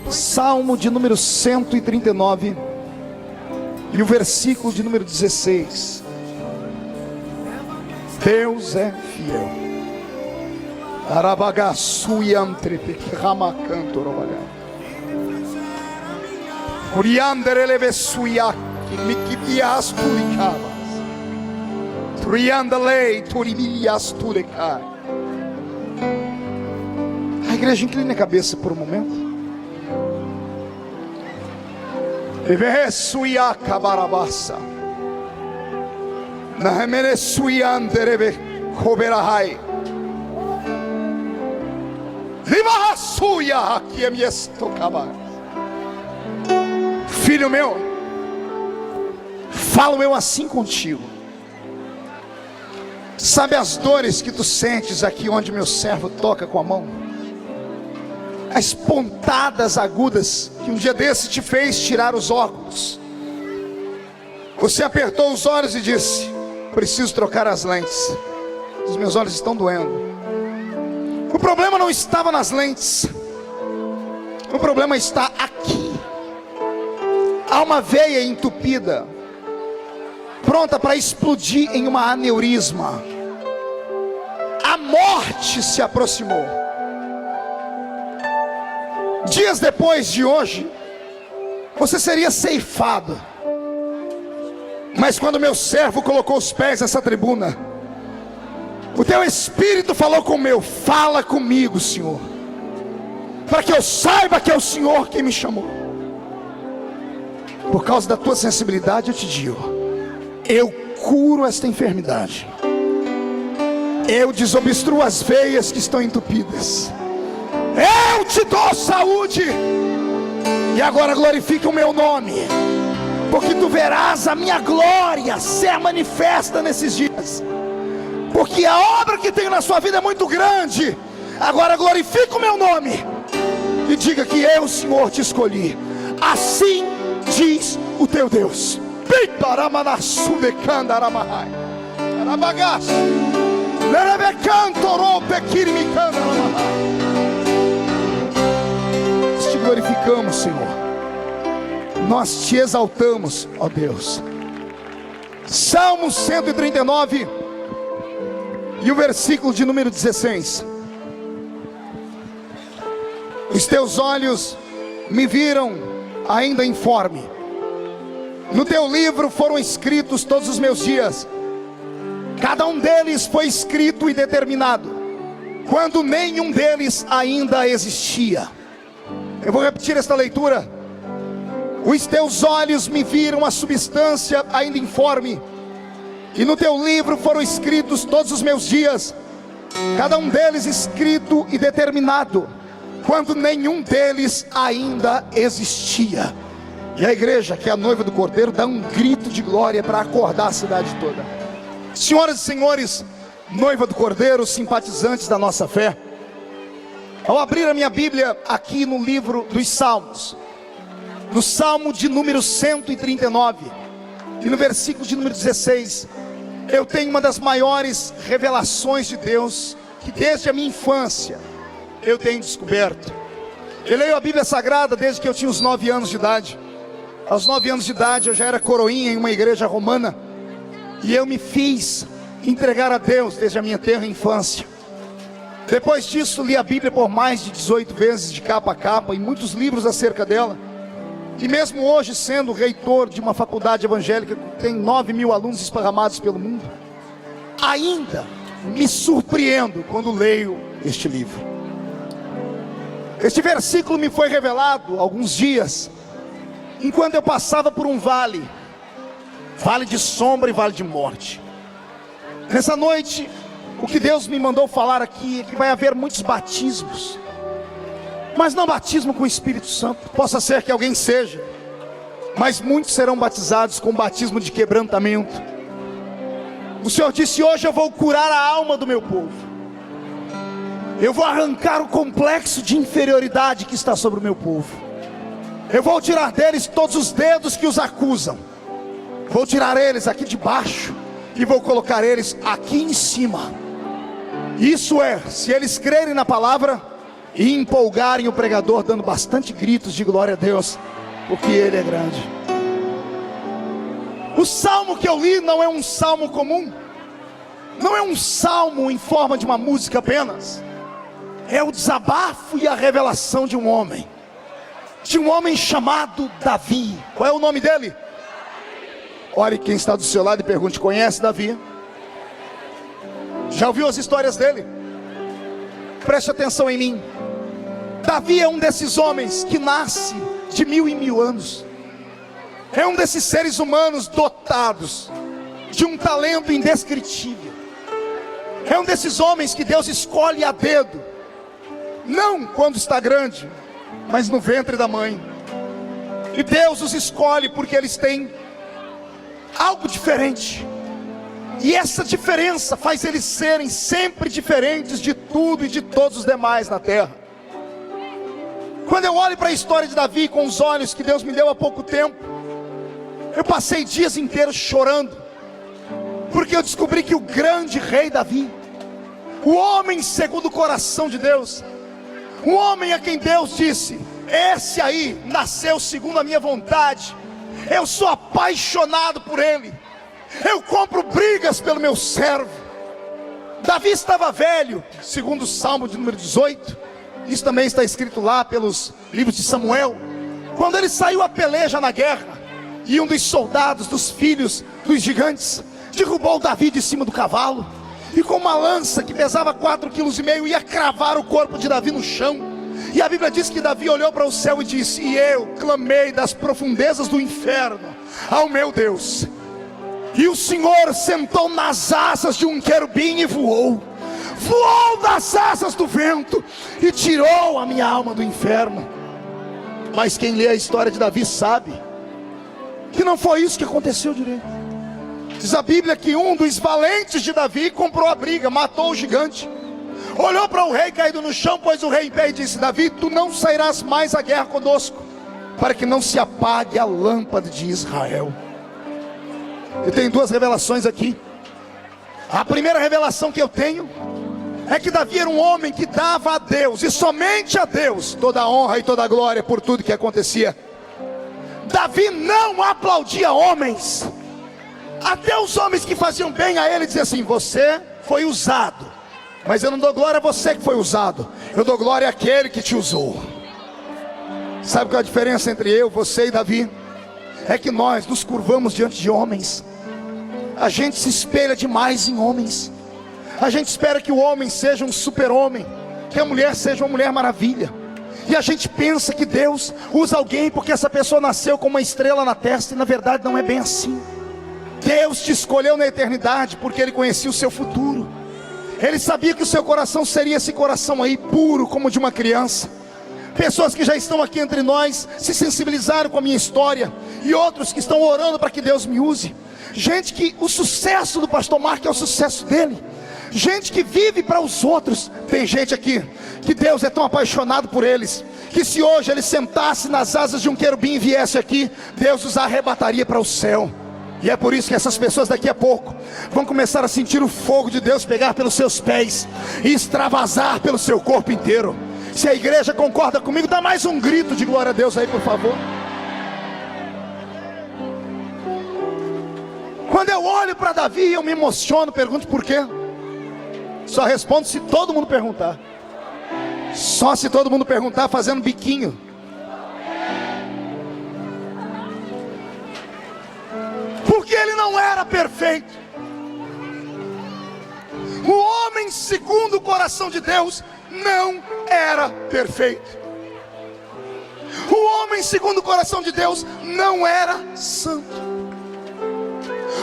Salmo de número 139 e o versículo de número 16. Deus é fiel. Arabagaçu e antrepe ramacanto robaga. Urianderelevesuia mikibias tulicavas. Triandalei turimias tulecai. A igreja inclina a cabeça por um momento. Evesuia cabarabassa. Nahemenesuia anderebe coberahai. Livasuia aqui é minha estocaba. Filho meu, falo eu assim contigo. Sabe as dores que tu sentes aqui onde meu servo toca com a mão? As pontadas agudas que um dia desse te fez tirar os óculos. Você apertou os olhos e disse: preciso trocar as lentes, os meus olhos estão doendo. O problema não estava nas lentes, o problema está aqui. Há uma veia entupida, pronta para explodir em uma aneurisma. A morte se aproximou. Dias depois de hoje, você seria ceifado. Mas quando meu servo colocou os pés nessa tribuna, o teu espírito falou com o meu: fala comigo, Senhor, para que eu saiba que é o Senhor quem me chamou. Por causa da tua sensibilidade eu te digo: eu curo esta enfermidade, eu desobstruo as veias que estão entupidas, eu te dou saúde. E agora glorifica o meu nome, porque tu verás a minha glória ser manifesta nesses dias. Porque a obra que tenho na sua vida é muito grande. Agora glorifica o meu nome e diga que eu, Senhor, te escolhi. Assim diz o teu Deus. Nós te glorificamos, Senhor. Nós te exaltamos, ó Deus. Salmo 139 e o versículo de número 16. Os teus olhos me viram ainda informe. No teu livro foram escritos todos os meus dias. Cada um deles foi escrito e determinado, quando nenhum deles ainda existia. Eu vou repetir esta leitura. Os teus olhos me viram a substância ainda informe, e no teu livro foram escritos todos os meus dias, cada um deles escrito e determinado, quando nenhum deles ainda existia. E a igreja, que é a noiva do Cordeiro, dá um grito de glória para acordar a cidade toda. Senhoras e senhores, noiva do Cordeiro, simpatizantes da nossa fé, ao abrir a minha Bíblia aqui no livro dos Salmos, no Salmo de número 139 e no versículo de número 16, eu tenho uma das maiores revelações de Deus que desde a minha infância eu tenho descoberto. Eu leio a Bíblia Sagrada desde que eu tinha uns 9 anos de idade. Aos 9 anos de idade eu já era coroinha em uma igreja romana, e eu me fiz entregar a Deus desde a minha tenra infância. Depois disso li a Bíblia por mais de 18 vezes, de capa a capa, e muitos livros acerca dela. E mesmo hoje, sendo reitor de uma faculdade evangélica que tem 9.000 alunos esparramados pelo mundo, ainda me surpreendo quando leio este livro. Este versículo me foi revelado há alguns dias, enquanto eu passava por um vale de sombra e vale de morte. Nessa noite, o que Deus me mandou falar aqui é que vai haver muitos batismos, mas não batismo com o Espírito Santo. Possa ser que alguém seja, mas muitos serão batizados com batismo de quebrantamento. O Senhor disse: hoje eu vou curar a alma do meu povo. Eu vou arrancar o complexo de inferioridade que está sobre o meu povo. Eu vou tirar deles todos os dedos que os acusam. Vou tirar eles aqui de baixo e vou colocar eles aqui em cima. Isso é, se eles crerem na palavra e empolgarem o pregador dando bastante gritos de glória a Deus, porque Ele é grande. O salmo que eu li não é um salmo comum, não é um salmo em forma de uma música apenas. É o desabafo e a revelação de um homem chamado Davi. Qual é o nome dele? Olhe quem está do seu lado e pergunte: conhece Davi? Já ouviu as histórias dele? Preste atenção em mim. Davi é um desses homens que nasce de 1000 em 1000 anos. É um desses seres humanos dotados de um talento indescritível. É um desses homens que Deus escolhe a dedo, não quando está grande, mas no ventre da mãe. E Deus os escolhe porque eles têm algo diferente. E essa diferença faz eles serem sempre diferentes de tudo e de todos os demais na terra. Quando eu olho para a história de Davi com os olhos que Deus me deu há pouco tempo, eu passei dias inteiros chorando, porque eu descobri que o grande rei Davi, o homem segundo o coração de Deus, um homem a quem Deus disse: esse aí nasceu segundo a minha vontade, eu sou apaixonado por ele, eu compro brigas pelo meu servo. Davi estava velho, segundo o Salmo de número 18, isso também está escrito lá pelos livros de Samuel. Quando ele saiu a peleja na guerra, e um dos soldados, dos filhos dos gigantes, derrubou Davi de cima do cavalo, e com uma lança que pesava 4,5 kg, ia cravar o corpo de Davi no chão. E a Bíblia diz que Davi olhou para o céu e disse: e eu clamei das profundezas do inferno ao meu Deus, e o Senhor sentou nas asas de um querubim e voou das asas do vento e tirou a minha alma do inferno. Mas quem lê a história de Davi sabe que não foi isso que aconteceu direito. Diz a Bíblia que um dos valentes de Davi comprou a briga, matou o gigante, olhou para o rei caído no chão, pôs o rei em pé e disse: Davi, tu não sairás mais à guerra conosco, para que não se apague a lâmpada de Israel. Eu tenho duas revelações aqui. A primeira revelação que eu tenho é que Davi era um homem que dava a Deus, e somente a Deus, toda a honra e toda a glória por tudo que acontecia. Davi não aplaudia homens. Até os homens que faziam bem a ele diziam assim: você foi usado, mas eu não dou glória a você que foi usado, eu dou glória àquele que te usou. Sabe qual é a diferença entre eu, você e Davi? É que nós nos curvamos diante de homens. A gente se espelha demais em homens. A gente espera que o homem seja um super-homem, que a mulher seja uma mulher maravilha. E a gente pensa que Deus usa alguém porque essa pessoa nasceu com uma estrela na testa, e na verdade não é bem assim. Deus te escolheu na eternidade porque Ele conhecia o seu futuro. Ele sabia que o seu coração seria esse coração aí puro como de uma criança. Pessoas que já estão aqui entre nós se sensibilizaram com a minha história, e outros que estão orando para que Deus me use. Gente que o sucesso do pastor Mark é o sucesso dele. Gente que vive para os outros. Tem gente aqui que Deus é tão apaixonado por eles, que se hoje ele sentasse nas asas de um querubim e viesse aqui, Deus os arrebataria para o céu. E é por isso que essas pessoas daqui a pouco vão começar a sentir o fogo de Deus pegar pelos seus pés e extravasar pelo seu corpo inteiro. Se a igreja concorda comigo, dá mais um grito de glória a Deus aí, por favor. Quando eu olho para Davi, eu me emociono, pergunto por quê. Só respondo se todo mundo perguntar. Só se todo mundo perguntar, fazendo biquinho. Porque ele não era perfeito. O homem segundo o coração de Deus não era perfeito. O homem segundo o coração de Deus não era santo.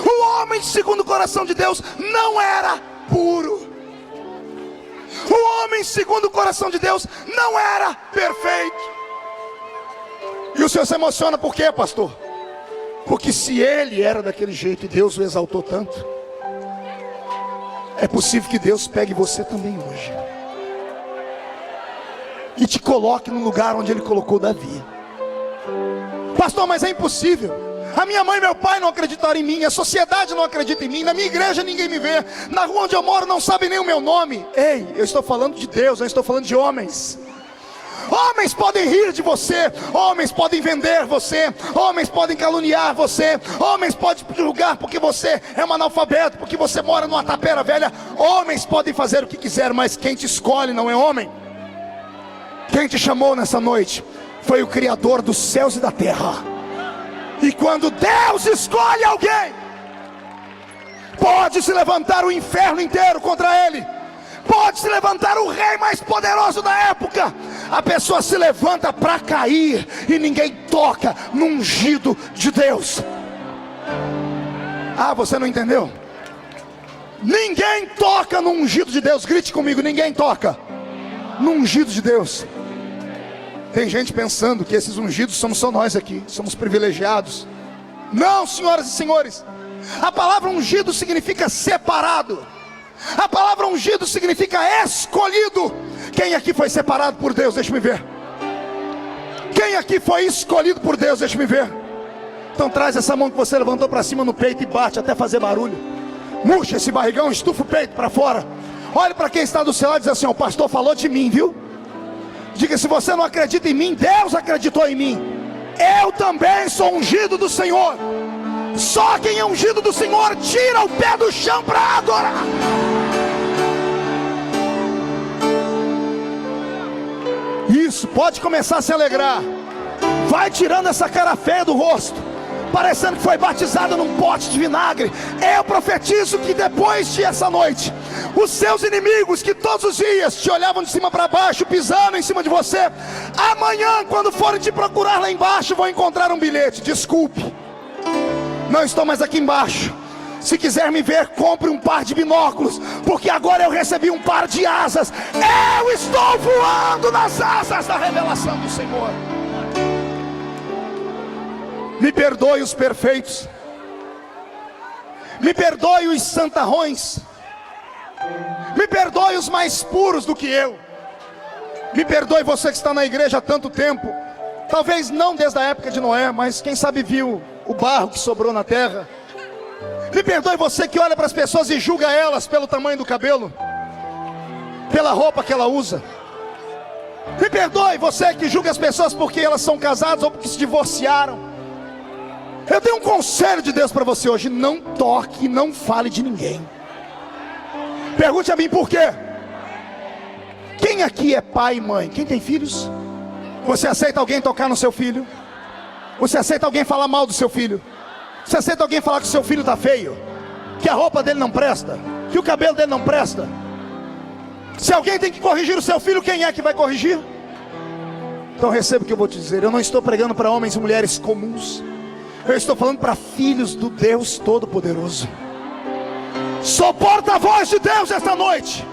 O homem segundo o coração de Deus não era puro. O homem segundo o coração de Deus não era perfeito. E o senhor se emociona por quê, pastor? Porque se ele era daquele jeito e Deus o exaltou tanto, é possível que Deus pegue você também hoje e te coloque no lugar onde Ele colocou Davi. Pastor, mas é impossível. A minha mãe e meu pai não acreditaram em mim, a sociedade não acredita em mim, na minha igreja ninguém me vê, na rua onde eu moro não sabe nem o meu nome. Ei, eu estou falando de Deus, eu estou falando de homens. Homens podem rir de você, homens podem vender você, homens podem caluniar você, homens podem julgar porque você é um analfabeto, porque você mora numa tapera velha. Homens podem fazer o que quiser, mas quem te escolhe não é homem. Quem te chamou nessa noite foi o Criador dos céus e da terra. E quando Deus escolhe alguém, pode se levantar o inferno inteiro contra ele, pode se levantar o rei mais poderoso da época. A pessoa se levanta para cair e ninguém toca no ungido de Deus. Ah, você não entendeu? Ninguém toca no ungido de Deus. Grite comigo: ninguém toca no ungido de Deus. Tem gente pensando que esses ungidos somos só nós aqui, somos privilegiados. Não, senhoras e senhores, a palavra ungido significa separado. A palavra ungido significa escolhido. Quem aqui foi separado por Deus? Deixa-me ver. Quem aqui foi escolhido por Deus? Deixa-me ver. Então traz essa mão que você levantou para cima no peito e bate até fazer barulho. Murcha esse barrigão, estufa o peito para fora. Olhe para quem está do seu lado e diz assim: o pastor falou de mim, viu? Diga: se você não acredita em mim, Deus acreditou em mim. Eu também sou ungido do Senhor. Só quem é ungido do Senhor tira o pé do chão para adorar. Isso, pode começar a se alegrar. Vai tirando essa cara feia do rosto, parecendo que foi batizado num pote de vinagre. Eu profetizo que depois de essa noite, os seus inimigos que todos os dias te olhavam de cima para baixo, pisando em cima de você, amanhã, quando forem te procurar lá embaixo, vão encontrar um bilhete: desculpe, não estou mais aqui embaixo. Se quiser me ver, compre um par de binóculos, porque agora eu recebi um par de asas. Eu estou voando nas asas da revelação do Senhor. Me perdoe os perfeitos, me perdoe os santarrões, me perdoe os mais puros do que eu. Me perdoe você que está na igreja há tanto tempo, talvez não desde a época de Noé, mas quem sabe viu o barro que sobrou na terra. Me perdoe você que olha para as pessoas e julga elas pelo tamanho do cabelo, pela roupa que ela usa. Me perdoe você que julga as pessoas porque elas são casadas ou porque se divorciaram. Eu tenho um conselho de Deus para você hoje: não toque, não fale de ninguém. Pergunte a mim por quê. Quem aqui é pai e mãe? Quem tem filhos? Você aceita alguém tocar no seu filho? Você aceita alguém falar mal do seu filho? Você aceita alguém falar que o seu filho está feio? Que a roupa dele não presta? Que o cabelo dele não presta? Se alguém tem que corrigir o seu filho, quem é que vai corrigir? Então receba o que eu vou te dizer. Eu não estou pregando para homens e mulheres comuns. Eu estou falando para filhos do Deus Todo-Poderoso. Sou porta-voz de Deus esta noite.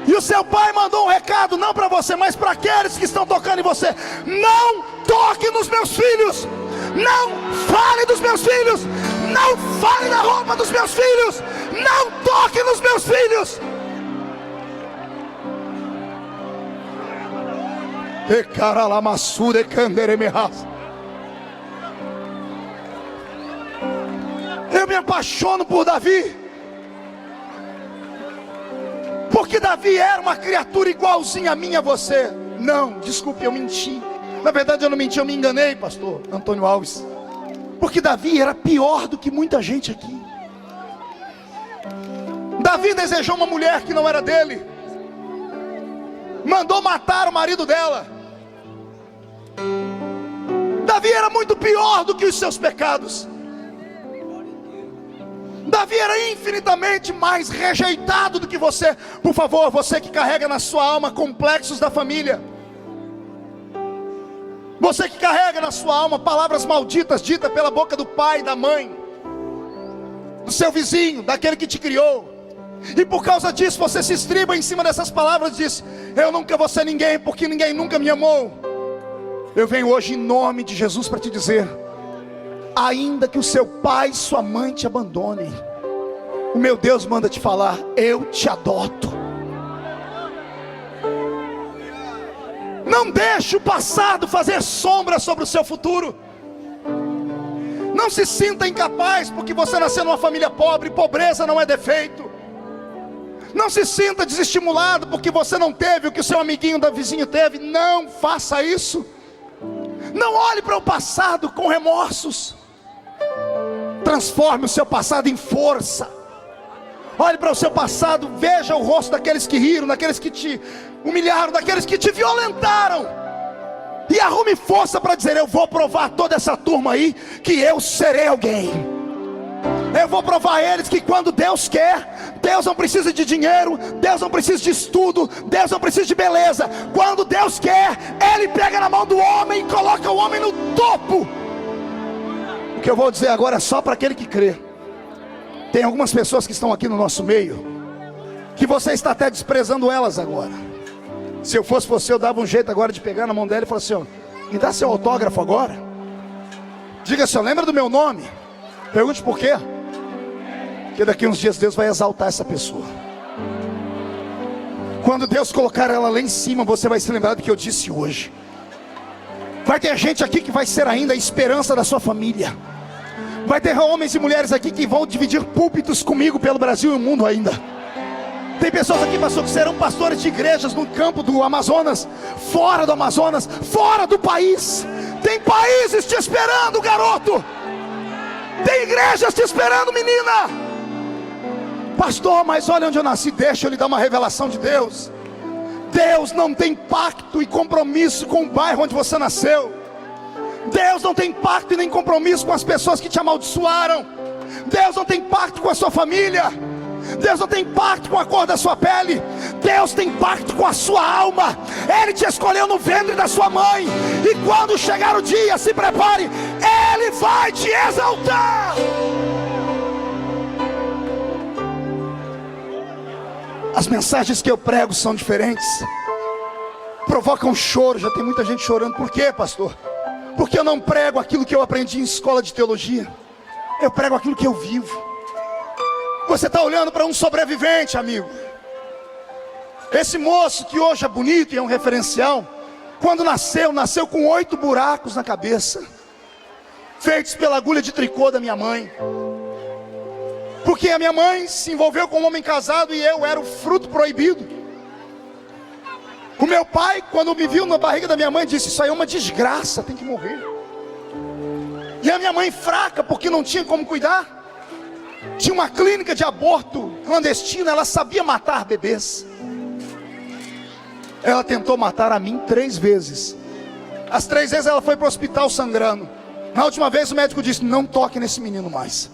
E o seu pai mandou um recado, não para você, mas para aqueles que estão tocando em você: não toque nos meus filhos, não fale dos meus filhos, não fale na roupa dos meus filhos, não toque nos meus filhos. Eu me apaixono por Davi, porque Davi era uma criatura igualzinha a mim e a você. Não, desculpe, eu menti. Na verdade eu não menti, eu me enganei, pastor Antônio Alves. Porque Davi era pior do que muita gente aqui. Davi desejou uma mulher que não era dele, mandou matar o marido dela. Davi era muito pior do que os seus pecados. Davi era infinitamente mais rejeitado do que você. Por favor, você que carrega na sua alma complexos da família, você que carrega na sua alma palavras malditas ditas pela boca do pai, da mãe, do seu vizinho, daquele que te criou, e por causa disso você se estriba em cima dessas palavras e diz: eu nunca vou ser ninguém porque ninguém nunca me amou. Eu venho hoje em nome de Jesus para te dizer: ainda que o seu pai e sua mãe te abandonem, o meu Deus manda te falar: eu te adoto. Não deixe o passado fazer sombra sobre o seu futuro. Não se sinta incapaz porque você nasceu numa família pobre. Pobreza não é defeito. Não se sinta desestimulado porque você não teve o que o seu amiguinho da vizinha teve. Não faça isso. Não olhe para o passado com remorsos. Transforme o seu passado em força. Olhe para o seu passado, veja o rosto daqueles que riram, daqueles que te humilharam, daqueles que te violentaram, e arrume força para dizer: eu vou provar toda essa turma aí que eu serei alguém. Eu vou provar a eles que quando Deus quer, Deus não precisa de dinheiro, Deus não precisa de estudo, Deus não precisa de beleza. Quando Deus quer, Ele pega na mão do homem e coloca o homem no topo. O que eu vou dizer agora é só para aquele que crê. Tem algumas pessoas que estão aqui no nosso meio, que você está até desprezando elas agora. Se eu fosse você, eu dava um jeito agora de pegar na mão dela e falar assim: ó, me dá seu autógrafo agora. Diga assim: ó, lembra do meu nome? Pergunte por quê. Porque daqui uns dias Deus vai exaltar essa pessoa. Quando Deus colocar ela lá em cima, você vai se lembrar do que eu disse hoje. Vai ter gente aqui que vai ser ainda a esperança da sua família. Vai ter homens e mulheres aqui que vão dividir púlpitos comigo pelo Brasil e o mundo ainda. Tem pessoas aqui, pastor, que serão pastores de igrejas no campo do Amazonas, fora do Amazonas, fora do país. Tem países te esperando, garoto. Tem igrejas te esperando, menina. Pastor, mas olha onde eu nasci. Deixa eu lhe dar uma revelação de Deus. Deus não tem pacto e compromisso com o bairro onde você nasceu. Deus não tem pacto e nem compromisso com as pessoas que te amaldiçoaram. Deus não tem pacto com a sua família. Deus não tem pacto com a cor da sua pele. Deus tem pacto com a sua alma. Ele te escolheu no ventre da sua mãe. E quando chegar o dia, se prepare, Ele vai te exaltar. As mensagens que eu prego são diferentes. Provocam choro. Já tem muita gente chorando. Por quê, pastor? Porque eu não prego aquilo que eu aprendi em escola de teologia. Eu prego aquilo que eu vivo. Você está olhando para um sobrevivente, amigo. Esse moço que hoje é bonito e é um referencial, quando nasceu com 8 buracos na cabeça, feitos pela agulha de tricô da minha mãe. Porque a minha mãe se envolveu com um homem casado e eu era o fruto proibido. O meu pai, quando me viu na barriga da minha mãe, disse: isso aí é uma desgraça, tem que morrer. E a minha mãe, fraca, porque não tinha como cuidar, tinha uma clínica de aborto clandestina, ela sabia matar bebês. Ela tentou matar a mim 3 vezes. As 3 vezes ela foi para o hospital sangrando. Na última vez o médico disse: não toque nesse menino mais,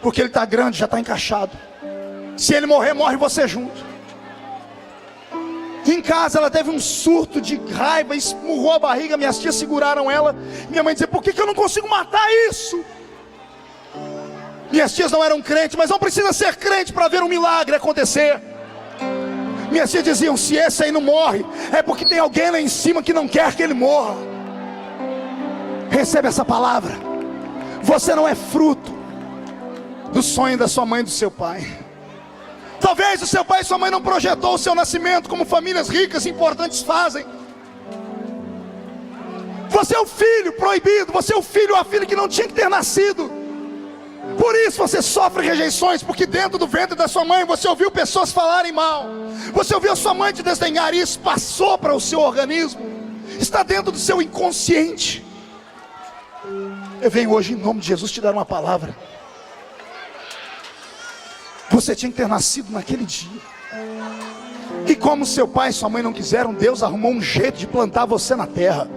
porque ele está grande, já está encaixado. Se ele morrer, morre você junto. Em casa ela teve um surto de raiva, esmurrou a barriga, minhas tias seguraram ela. Minha mãe dizia: por que eu não consigo matar isso? Minhas tias não eram crentes, mas não precisa ser crente para ver um milagre acontecer. Minhas tias diziam: se esse aí não morre, é porque tem alguém lá em cima que não quer que ele morra. Recebe essa palavra. Você não é fruto do sonho da sua mãe e do seu pai. Talvez o seu pai e sua mãe não projetou o seu nascimento como famílias ricas e importantes fazem. Você é o filho proibido. Você é o filho ou a filha que não tinha que ter nascido. Por isso você sofre rejeições, porque dentro do ventre da sua mãe você ouviu pessoas falarem mal. Você ouviu a sua mãe te desdenhar, e isso passou para o seu organismo. Está dentro do seu inconsciente. Eu venho hoje em nome de Jesus te dar uma palavra. Você tinha que ter nascido naquele dia. E como seu pai e sua mãe não quiseram, Deus arrumou um jeito de plantar você na terra.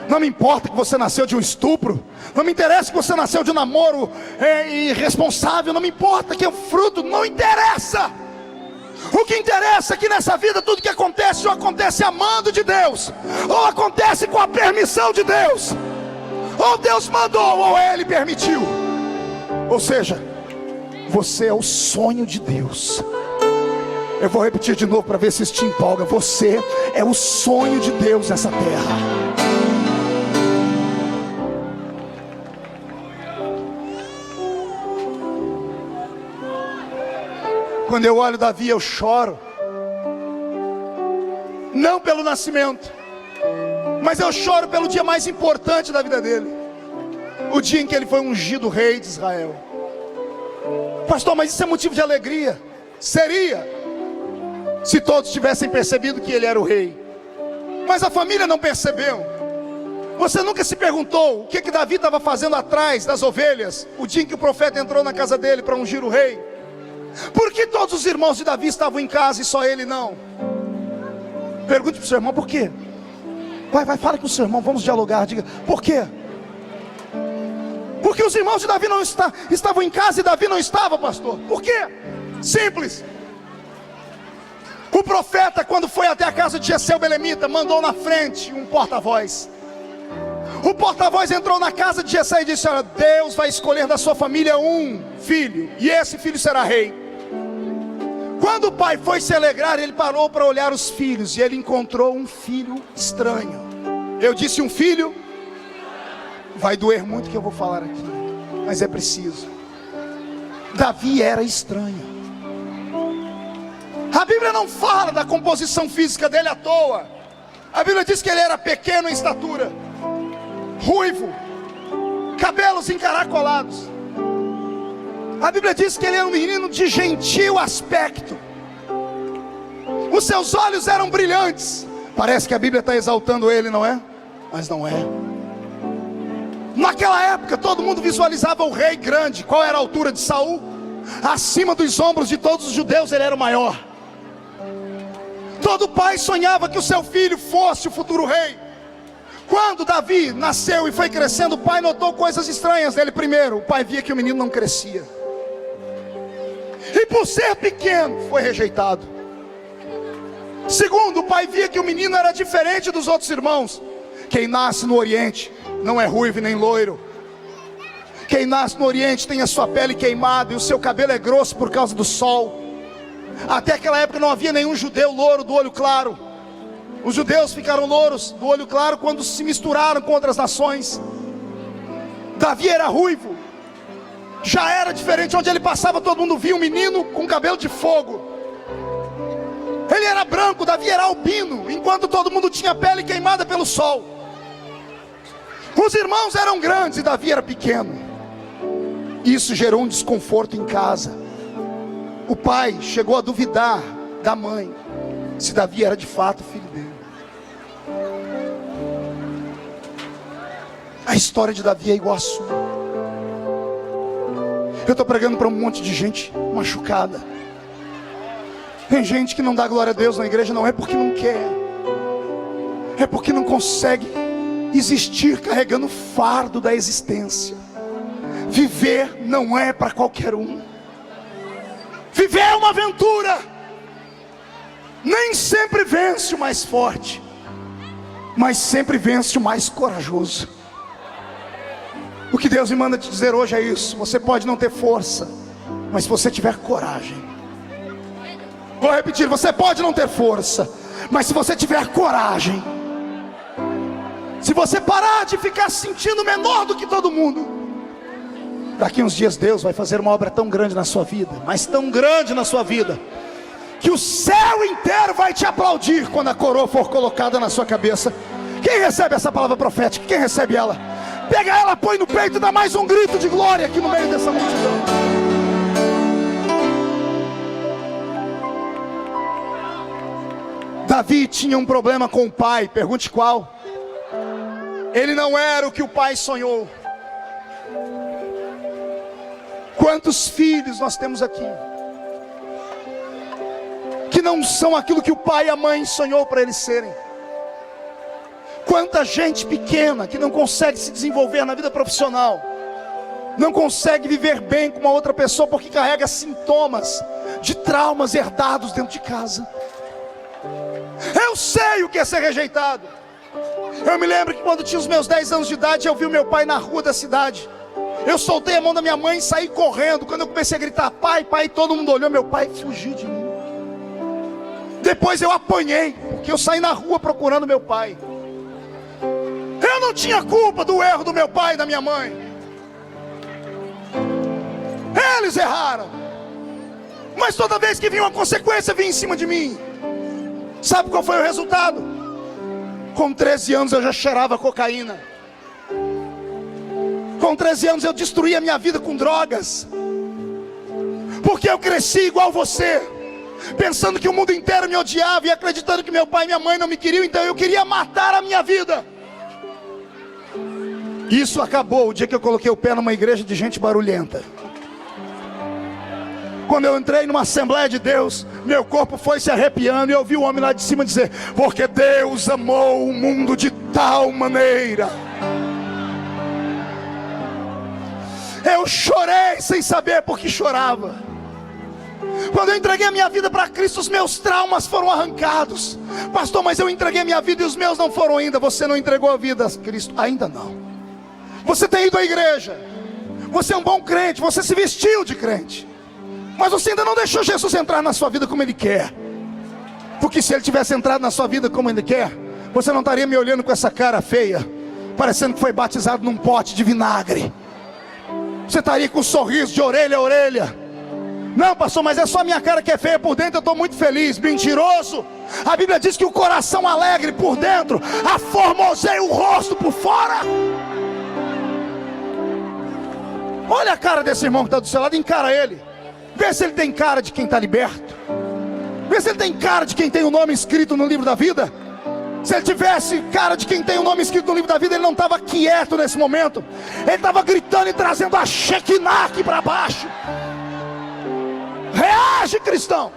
Não me importa que você nasceu de um estupro. Não me interessa que você nasceu de um namoro irresponsável. Não me importa que é um fruto. Não interessa. O que interessa é que nessa vida tudo que acontece, ou acontece amando de Deus, ou acontece com a permissão de Deus. Ou Deus mandou, ou Ele permitiu. Ou seja, você é o sonho de Deus. Eu vou repetir de novo para ver se isso te empolga. Você é o sonho de Deus nessa terra. Quando eu olho Davi, eu choro. Não pelo nascimento, mas eu choro pelo dia mais importante da vida dele. O dia em que ele foi ungido rei de Israel. Pastor, mas isso é motivo de alegria? Seria, se todos tivessem percebido que ele era o rei. Mas a família não percebeu. Você nunca se perguntou o que Davi estava fazendo atrás das ovelhas o dia em que o profeta entrou na casa dele para ungir o rei? Por que todos os irmãos de Davi estavam em casa e só ele não? Pergunte para o seu irmão, por quê? Vai, fala com o seu irmão, vamos dialogar. Diga, por quê? Porque os irmãos de Davi não estavam em casa e Davi não estava, pastor. Por quê? Simples. O profeta, quando foi até a casa de Jessé o belemita, mandou na frente um porta-voz. O porta-voz entrou na casa de Jessé e disse: olha, Deus vai escolher da sua família um filho, e esse filho será rei. Quando o pai foi se alegrar, ele parou para olhar os filhos, e ele encontrou um filho estranho. Eu disse um filho. Vai doer muito o que eu vou falar aqui, mas é preciso. Davi era estranho. A Bíblia não fala da composição física dele à toa. A Bíblia diz que ele era pequeno em estatura, ruivo, cabelos encaracolados. A Bíblia diz que ele era um menino de gentil aspecto. Os seus olhos eram brilhantes. Parece que a Bíblia está exaltando ele, não é? Mas não é. Naquela época todo mundo visualizava o rei grande. Qual era a altura de Saul? Acima dos ombros de todos os judeus ele era o maior. Todo pai sonhava que o seu filho fosse o futuro rei. Quando Davi nasceu e foi crescendo, o pai notou coisas estranhas nele. Primeiro, o pai via que o menino não crescia, e por ser pequeno foi rejeitado. Segundo, o pai via que o menino era diferente dos outros irmãos. Quem nasce no Oriente não é ruivo nem loiro. Quem nasce no Oriente tem a sua pele queimada e o seu cabelo é grosso por causa do sol. Até aquela época não havia nenhum judeu louro do olho claro. Os judeus ficaram louros do olho claro quando se misturaram com outras nações. Davi era ruivo, já era diferente. Onde ele passava todo mundo via um menino com cabelo de fogo. Ele era branco, Davi era albino, enquanto todo mundo tinha a pele queimada pelo sol. Os irmãos eram grandes e Davi era pequeno. Isso gerou um desconforto em casa. O pai chegou a duvidar da mãe se Davi era de fato filho dele. A história de Davi é igual a sua. Eu estou pregando para um monte de gente machucada. Tem gente que não dá glória a Deus na igreja, não é porque não quer, é porque não consegue existir carregando o fardo da existência. Viver não é para qualquer um. Viver é uma aventura. Nem sempre vence o mais forte, mas sempre vence o mais corajoso. O que Deus me manda te dizer hoje é isso. Você pode não ter força, mas se você tiver coragem. Vou repetir, você pode não ter força, mas se você tiver coragem, se você parar de ficar se sentindo menor do que todo mundo, daqui uns dias Deus vai fazer uma obra tão grande na sua vida, mas tão grande na sua vida, que o céu inteiro vai te aplaudir quando a coroa for colocada na sua cabeça. Quem recebe essa palavra profética? Quem recebe ela? Pega ela, põe no peito e dá mais um grito de glória aqui no meio dessa multidão. Davi tinha um problema com o pai. Pergunte qual? Ele não era o que o pai sonhou. Quantos filhos nós temos aqui que não são aquilo que o pai e a mãe sonhou para eles serem? Quanta gente pequena que não consegue se desenvolver na vida profissional, não consegue viver bem com uma outra pessoa porque carrega sintomas de traumas herdados dentro de casa. Eu sei o que é ser rejeitado. Eu me lembro que quando tinha os meus 10 anos de idade, eu vi o meu pai na rua da cidade. Eu soltei a mão da minha mãe e saí correndo. Quando eu comecei a gritar, pai, pai, todo mundo olhou, meu pai fugiu de mim. Depois eu apanhei, porque eu saí na rua procurando meu pai. Eu não tinha culpa do erro do meu pai e da minha mãe. Eles erraram. Mas toda vez que vinha uma consequência, vinha em cima de mim. Sabe qual foi o resultado? Com 13 anos eu já cheirava cocaína. Com 13 anos eu destruí a minha vida com drogas. Porque eu cresci igual você. pensando que o mundo inteiro me odiava e acreditando que meu pai e minha mãe não me queriam, então eu queria matar a minha vida. Isso acabou o dia que eu coloquei o pé numa igreja de gente barulhenta. Quando eu entrei numa Assembleia de Deus, meu corpo foi se arrepiando e eu vi o homem lá de cima dizer: porque Deus amou o mundo de tal maneira. Eu chorei sem saber por que chorava. Quando eu entreguei a minha vida para Cristo, os meus traumas foram arrancados. Pastor, mas eu entreguei a minha vida e os meus não foram ainda. Você não entregou a vida a Cristo? Ainda não. Você tem ido à igreja, você é um bom crente, você se vestiu de crente, mas você ainda não deixou Jesus entrar na sua vida como Ele quer. Porque se Ele tivesse entrado na sua vida como Ele quer, você não estaria me olhando com essa cara feia, parecendo que foi batizado num pote de vinagre. Você estaria com um sorriso de orelha a orelha. Não, pastor, mas é só a minha cara que é feia, por dentro eu estou muito feliz. Mentiroso. A Bíblia diz que o coração alegre por dentro aformoseia o rosto por fora. Olha a cara desse irmão que está do seu lado, encara ele. Vê se ele tem cara de quem está liberto. Vê se ele tem cara de quem tem o nome escrito no livro da vida. Se ele tivesse cara de quem tem o nome escrito no livro da vida, ele não estava quieto nesse momento. Ele estava gritando e trazendo a Shekinah aqui para baixo. Reage, cristão.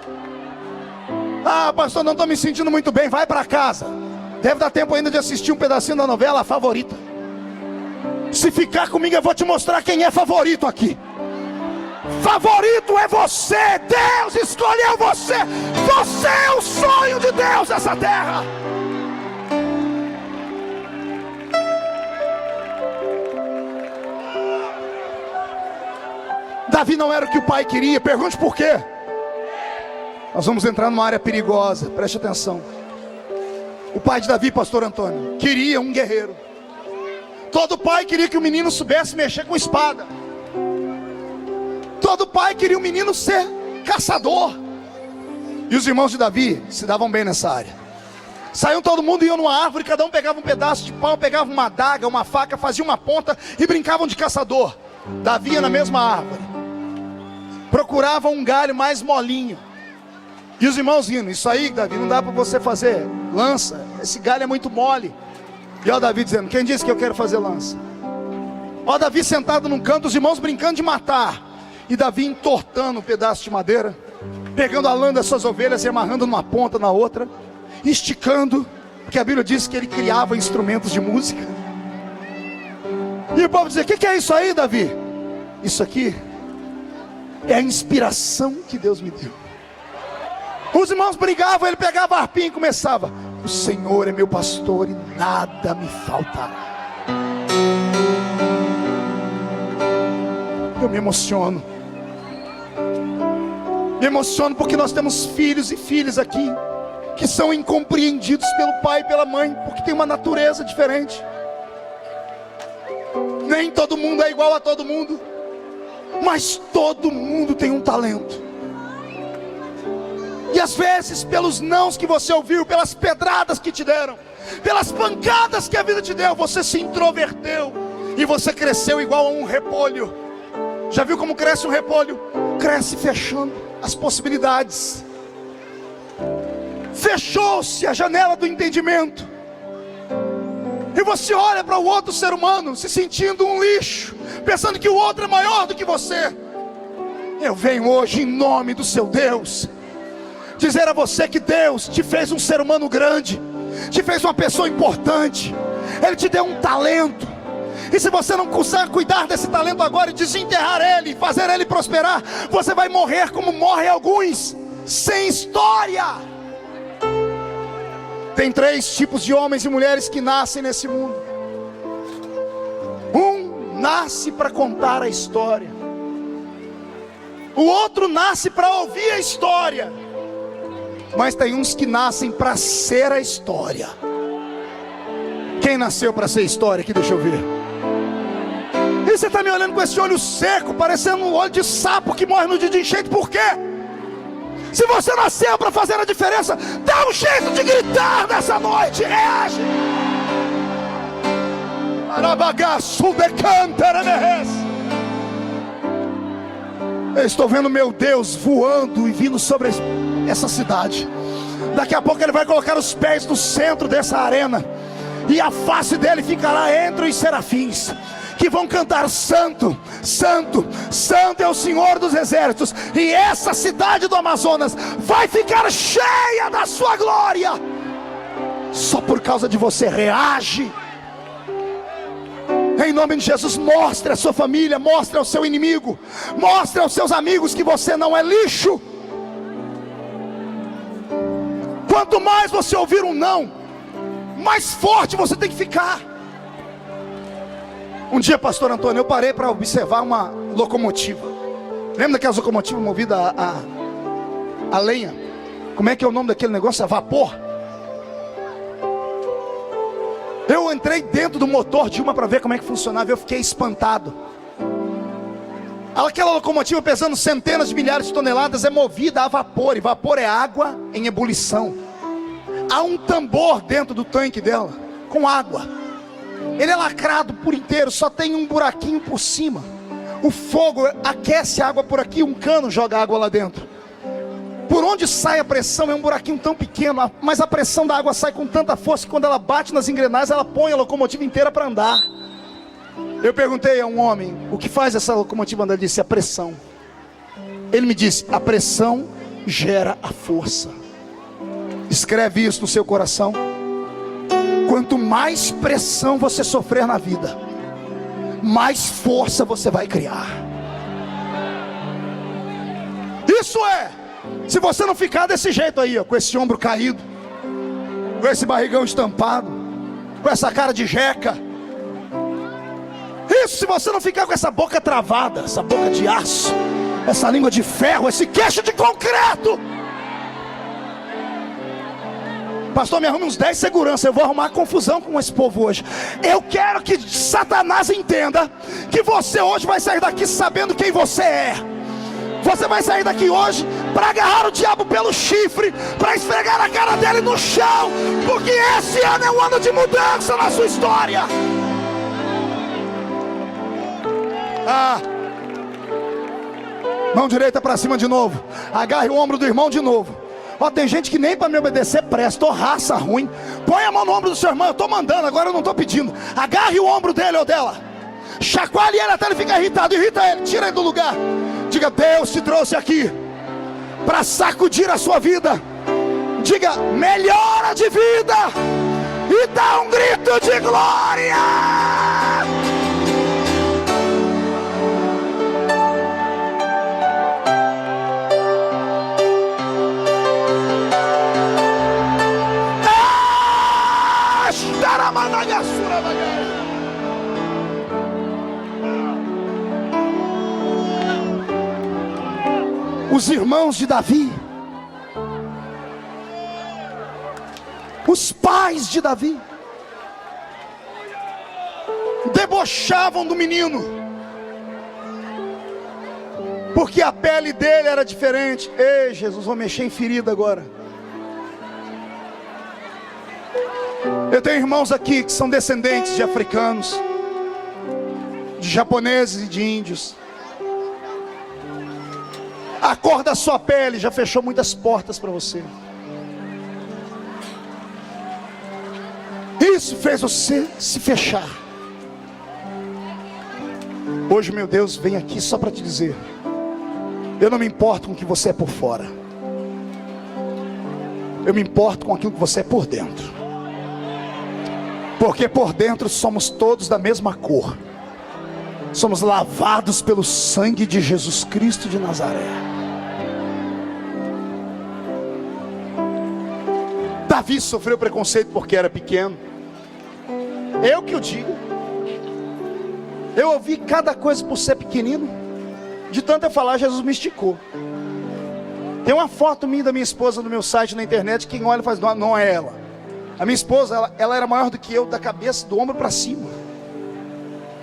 Ah, pastor, não estou me sentindo muito bem. Vai para casa. Deve dar tempo ainda de assistir um pedacinho da novela Favorita. Se ficar comigo, eu vou te mostrar quem é favorito aqui. Favorito é você. Deus escolheu você. Você é o sonho de Deus nessa terra. Davi não era o que o pai queria. Pergunte por quê. Nós vamos entrar numa área perigosa. Preste atenção. O pai de Davi, pastor Antônio, queria um guerreiro. Todo pai queria que o menino soubesse mexer com espada. Todo pai queria o menino ser caçador. E os irmãos de Davi se davam bem nessa área. Saíam todo mundo, iam numa árvore, cada um pegava um pedaço de pau, pegava uma adaga, uma faca, fazia uma ponta e brincavam de caçador. Davi ia na mesma árvore, procurava um galho mais molinho. E os irmãos rindo: isso aí, Davi, não dá para você fazer lança, esse galho é muito mole. E ó Davi dizendo: quem disse que eu quero fazer lança? Ó Davi sentado num canto, os irmãos brincando de matar. E Davi entortando um pedaço de madeira, pegando a lã das suas ovelhas e amarrando numa ponta na outra, esticando, porque a Bíblia diz que ele criava instrumentos de música. E o povo dizia: o que é isso aí, Davi? Isso aqui é a inspiração que Deus me deu. Os irmãos brigavam, ele pegava a harpinha e começava: o Senhor é meu pastor e nada me faltará. Eu me emociono. Me emociono porque nós temos filhos e filhas aqui que são incompreendidos pelo pai e pela mãe, porque tem uma natureza diferente. Nem todo mundo é igual a todo mundo, mas todo mundo tem um talento. E às vezes, pelos nãos que você ouviu, pelas pedradas que te deram, pelas pancadas que a vida te deu, você se introverteu e você cresceu igual a um repolho. Já viu como cresce um repolho? Cresce fechando as possibilidades. Fechou-se a janela do entendimento. E você olha para o outro ser humano se sentindo um lixo, pensando que o outro é maior do que você. Eu venho hoje em nome do seu Deus dizer a você que Deus te fez um ser humano grande, te fez uma pessoa importante. Ele te deu um talento. E se você não conseguir cuidar desse talento agora e desenterrar ele, fazer ele prosperar, você vai morrer como morrem alguns, sem história. Tem 3 tipos de homens e mulheres que nascem nesse mundo. Um nasce para contar a história. O outro nasce para ouvir a história. Mas tem uns que nascem para ser a história. Quem nasceu para ser história aqui? Deixa eu ver. E você está me olhando com esse olho seco, parecendo um olho de sapo que morre no dia de enchente. Por quê? Se você nasceu para fazer a diferença, dá um jeito de gritar nessa noite. Reage. Eu estou vendo meu Deus voando e vindo sobre essa cidade. Daqui a pouco ele vai colocar os pés no centro dessa arena, e a face dele ficará entre os serafins, que vão cantar: Santo, Santo, Santo é o Senhor dos exércitos. E essa cidade do Amazonas vai ficar cheia da sua glória, só por causa de você. Reage em nome de Jesus. Mostre à sua família, mostre ao seu inimigo, mostre aos seus amigos que você não é lixo. Quanto mais você ouvir um não, mais forte você tem que ficar. Um dia, pastor Antônio, eu parei para observar uma locomotiva. Lembra daquelas locomotivas movidas a lenha? Como é que é o nome daquele negócio? A vapor. Eu entrei dentro do motor de uma para ver como é que funcionava. Eu fiquei espantado. Aquela locomotiva, pesando centenas de milhares de toneladas, é movida a vapor. E vapor é água em ebulição. Há um tambor dentro do tanque dela com água. Ele é lacrado por inteiro, só tem um buraquinho por cima. O fogo aquece a água por aqui, um cano joga água lá dentro. Por onde sai a pressão é um buraquinho tão pequeno, mas a pressão da água sai com tanta força que quando ela bate nas engrenagens, ela põe a locomotiva inteira para andar. Eu perguntei a um homem: o que faz essa locomotiva andar? Ele disse: a pressão. Ele me disse: a pressão gera a força. Escreve isso no seu coração. Quanto mais pressão você sofrer na vida, mais força você vai criar. Isso é, se você não ficar desse jeito aí, ó, com esse ombro caído, com esse barrigão estampado, com essa cara de jeca. Isso, se você não ficar com essa boca travada, essa boca de aço, essa língua de ferro, esse queixo de concreto. Pastor, me arrume uns 10 seguranças, eu vou arrumar confusão com esse povo hoje. Eu quero que Satanás entenda que você hoje vai sair daqui sabendo quem você é. Você vai sair daqui hoje para agarrar o diabo pelo chifre, para esfregar a cara dele no chão, porque esse ano é um ano de mudança na sua história. Mão direita para cima de novo. Agarre o ombro do irmão de novo. Ó, tem gente que nem para me obedecer presta, ó, raça ruim. Põe a mão no ombro do seu irmão, eu estou mandando, agora eu não estou pedindo. Agarre o ombro dele ou dela, chacoalhe ele até ele ficar irritado. Irrita ele, tira ele do lugar. Diga: Deus te trouxe aqui para sacudir a sua vida. Diga: melhora de vida. E dá um grito de glória. Os irmãos de Davi, os pais de Davi, debochavam do menino, porque a pele dele era diferente. Ei, Jesus, vou mexer em ferida agora. Eu tenho irmãos aqui que são descendentes de africanos, de japoneses e de índios. A cor da sua pele já fechou muitas portas para você. Isso fez você se fechar. Hoje, meu Deus, vem aqui só para te dizer: eu não me importo com o que você é por fora, eu me importo com aquilo que você é por dentro. Porque por dentro somos todos da mesma cor. Somos lavados pelo sangue de Jesus Cristo de Nazaré. Davi sofreu preconceito porque era pequeno. Eu que o digo. Eu ouvi cada coisa por ser pequenino. De tanto eu falar, Jesus me esticou. Tem uma foto minha da minha esposa no meu site na internet. Quem olha faz: não é ela. A minha esposa, ela era maior do que eu, da cabeça, do ombro para cima.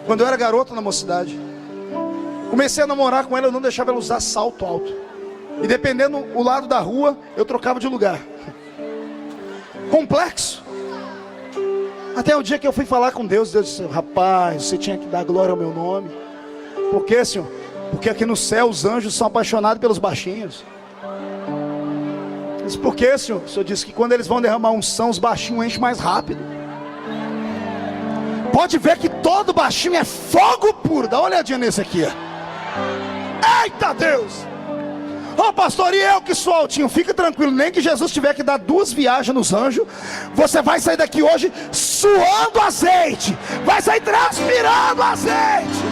Quando eu era garoto na mocidade, comecei a namorar com ela, eu não deixava ela usar salto alto. E dependendo o lado da rua, eu trocava de lugar. Complexo. Até o dia que eu fui falar com Deus, Deus disse: rapaz, você tinha que dar glória ao meu nome. Por quê, Senhor? Porque aqui no céu os anjos são apaixonados pelos baixinhos. Mas por que, senhor? O senhor disse que quando eles vão derramar unção, os baixinhos enchem mais rápido. Pode ver que todo baixinho é fogo puro. Dá uma olhadinha nesse aqui. Eita Deus! Ô pastor, e eu que sou altinho? Fica tranquilo, nem que Jesus tiver que dar 2 viagens nos anjos, você vai sair daqui hoje suando azeite. Vai sair transpirando azeite.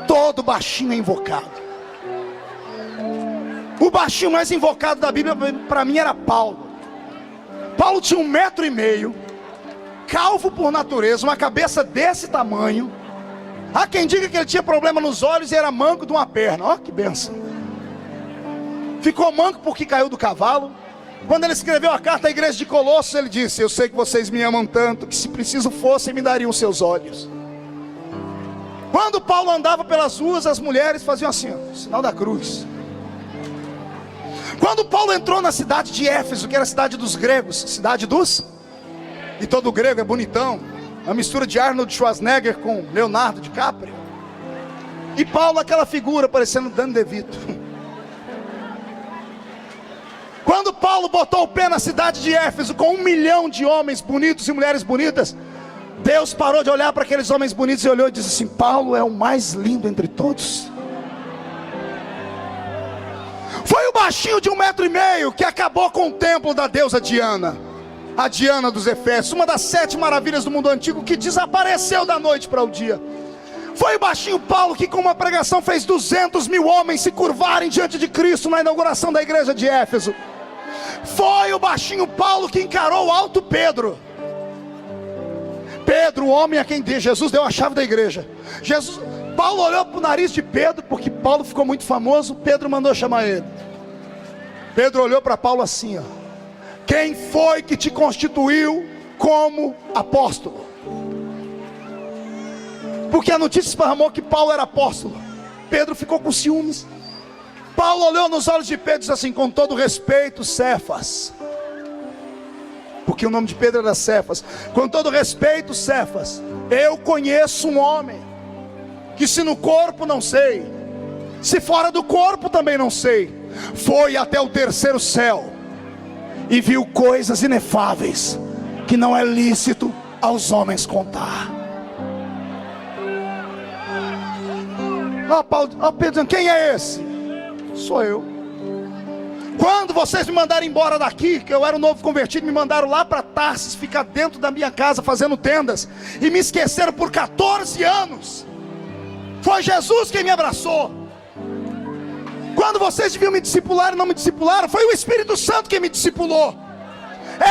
Todo baixinho é invocado. O baixinho mais invocado da Bíblia para mim era Paulo. Paulo tinha 1,5 m, calvo por natureza, uma cabeça desse tamanho. Há quem diga que ele tinha problema nos olhos e era manco de uma perna. Ó, que benção. Ficou manco porque caiu do cavalo. Quando ele escreveu a carta à igreja de Colossos, ele disse: eu sei que vocês me amam tanto, que se preciso fossem, me dariam seus olhos. Quando Paulo andava pelas ruas, as mulheres faziam assim, ó, sinal da cruz. Quando Paulo entrou na cidade de Éfeso, que era a cidade dos gregos, cidade dos... E todo grego é bonitão, uma mistura de Arnold Schwarzenegger com Leonardo DiCaprio. E Paulo, aquela figura parecendo Danny DeVito. Quando Paulo botou o pé na cidade de Éfeso, com 1 milhão de homens bonitos e mulheres bonitas, Deus parou de olhar para aqueles homens bonitos e olhou e disse assim: Paulo é o mais lindo entre todos. Foi o baixinho de 1,5 m que acabou com o templo da deusa Diana, a Diana dos Efésios, uma das 7 maravilhas do mundo antigo, que desapareceu da noite para o dia. Foi o baixinho Paulo que com uma pregação fez 200.000 homens se curvarem diante de Cristo na inauguração da igreja de Éfeso. Foi o baixinho Paulo que encarou o alto Pedro. Pedro, o homem a quem Jesus deu a chave da igreja. Paulo olhou para o nariz de Pedro, porque Paulo ficou muito famoso. Pedro mandou chamar ele. Pedro olhou para Paulo assim, ó: quem foi que te constituiu como apóstolo? Porque a notícia esparramou que Paulo era apóstolo. Pedro ficou com ciúmes. Paulo olhou nos olhos de Pedro e disse assim: com todo respeito, Cefas, porque o nome de Pedro era Cefas. Com todo respeito, Cefas, eu conheço um homem que, se no corpo não sei, se fora do corpo também não sei, foi até o 3º céu e viu coisas inefáveis que não é lícito aos homens contar. Pedro dizendo: quem é esse? Sou eu. Quando vocês me mandaram embora daqui, que eu era um novo convertido, me mandaram lá para Tarsis, ficar dentro da minha casa fazendo tendas, e me esqueceram por 14 anos. Foi Jesus quem me abraçou. Quando vocês deviam me discipular e não me discipularam, foi o Espírito Santo quem me discipulou.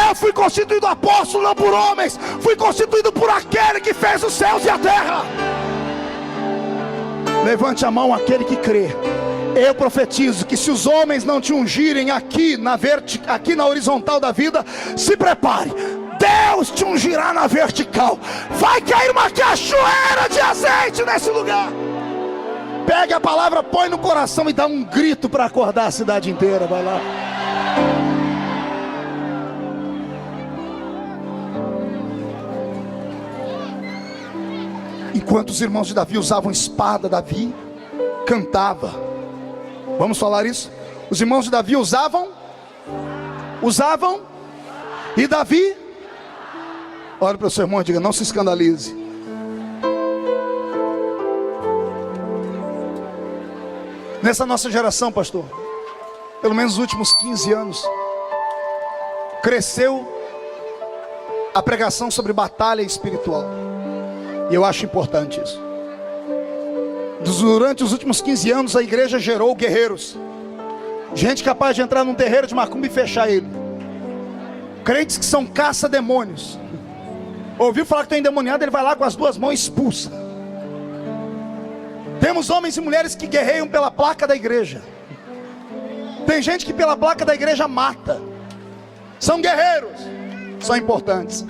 Eu fui constituído apóstolo não por homens, fui constituído por aquele que fez os céus e a terra. Levante a mão aquele que crê. Eu profetizo que se os homens não te ungirem aqui na horizontal da vida, se prepare, Deus te ungirá na vertical. Vai cair uma cachoeira de azeite nesse lugar. Pegue a palavra, põe no coração e dá um grito para acordar a cidade inteira. Vai lá. Enquanto os irmãos de Davi usavam espada, Davi cantava. Vamos falar isso? Os irmãos de Davi usavam, e Davi, olha para o seu irmão e diga: não se escandalize. Nessa nossa geração, pastor, pelo menos nos últimos 15 anos, cresceu a pregação sobre batalha espiritual. E eu acho importante isso. Durante os últimos 15 anos, a igreja gerou guerreiros, gente capaz de entrar num terreiro de macumba e fechar ele. Crentes que são caça-demônios. Ouviu falar que tem endemoniado, ele vai lá com as 2 mãos e expulsa. Temos homens e mulheres que guerreiam pela placa da igreja. Tem gente que pela placa da igreja mata. São guerreiros, são importantes.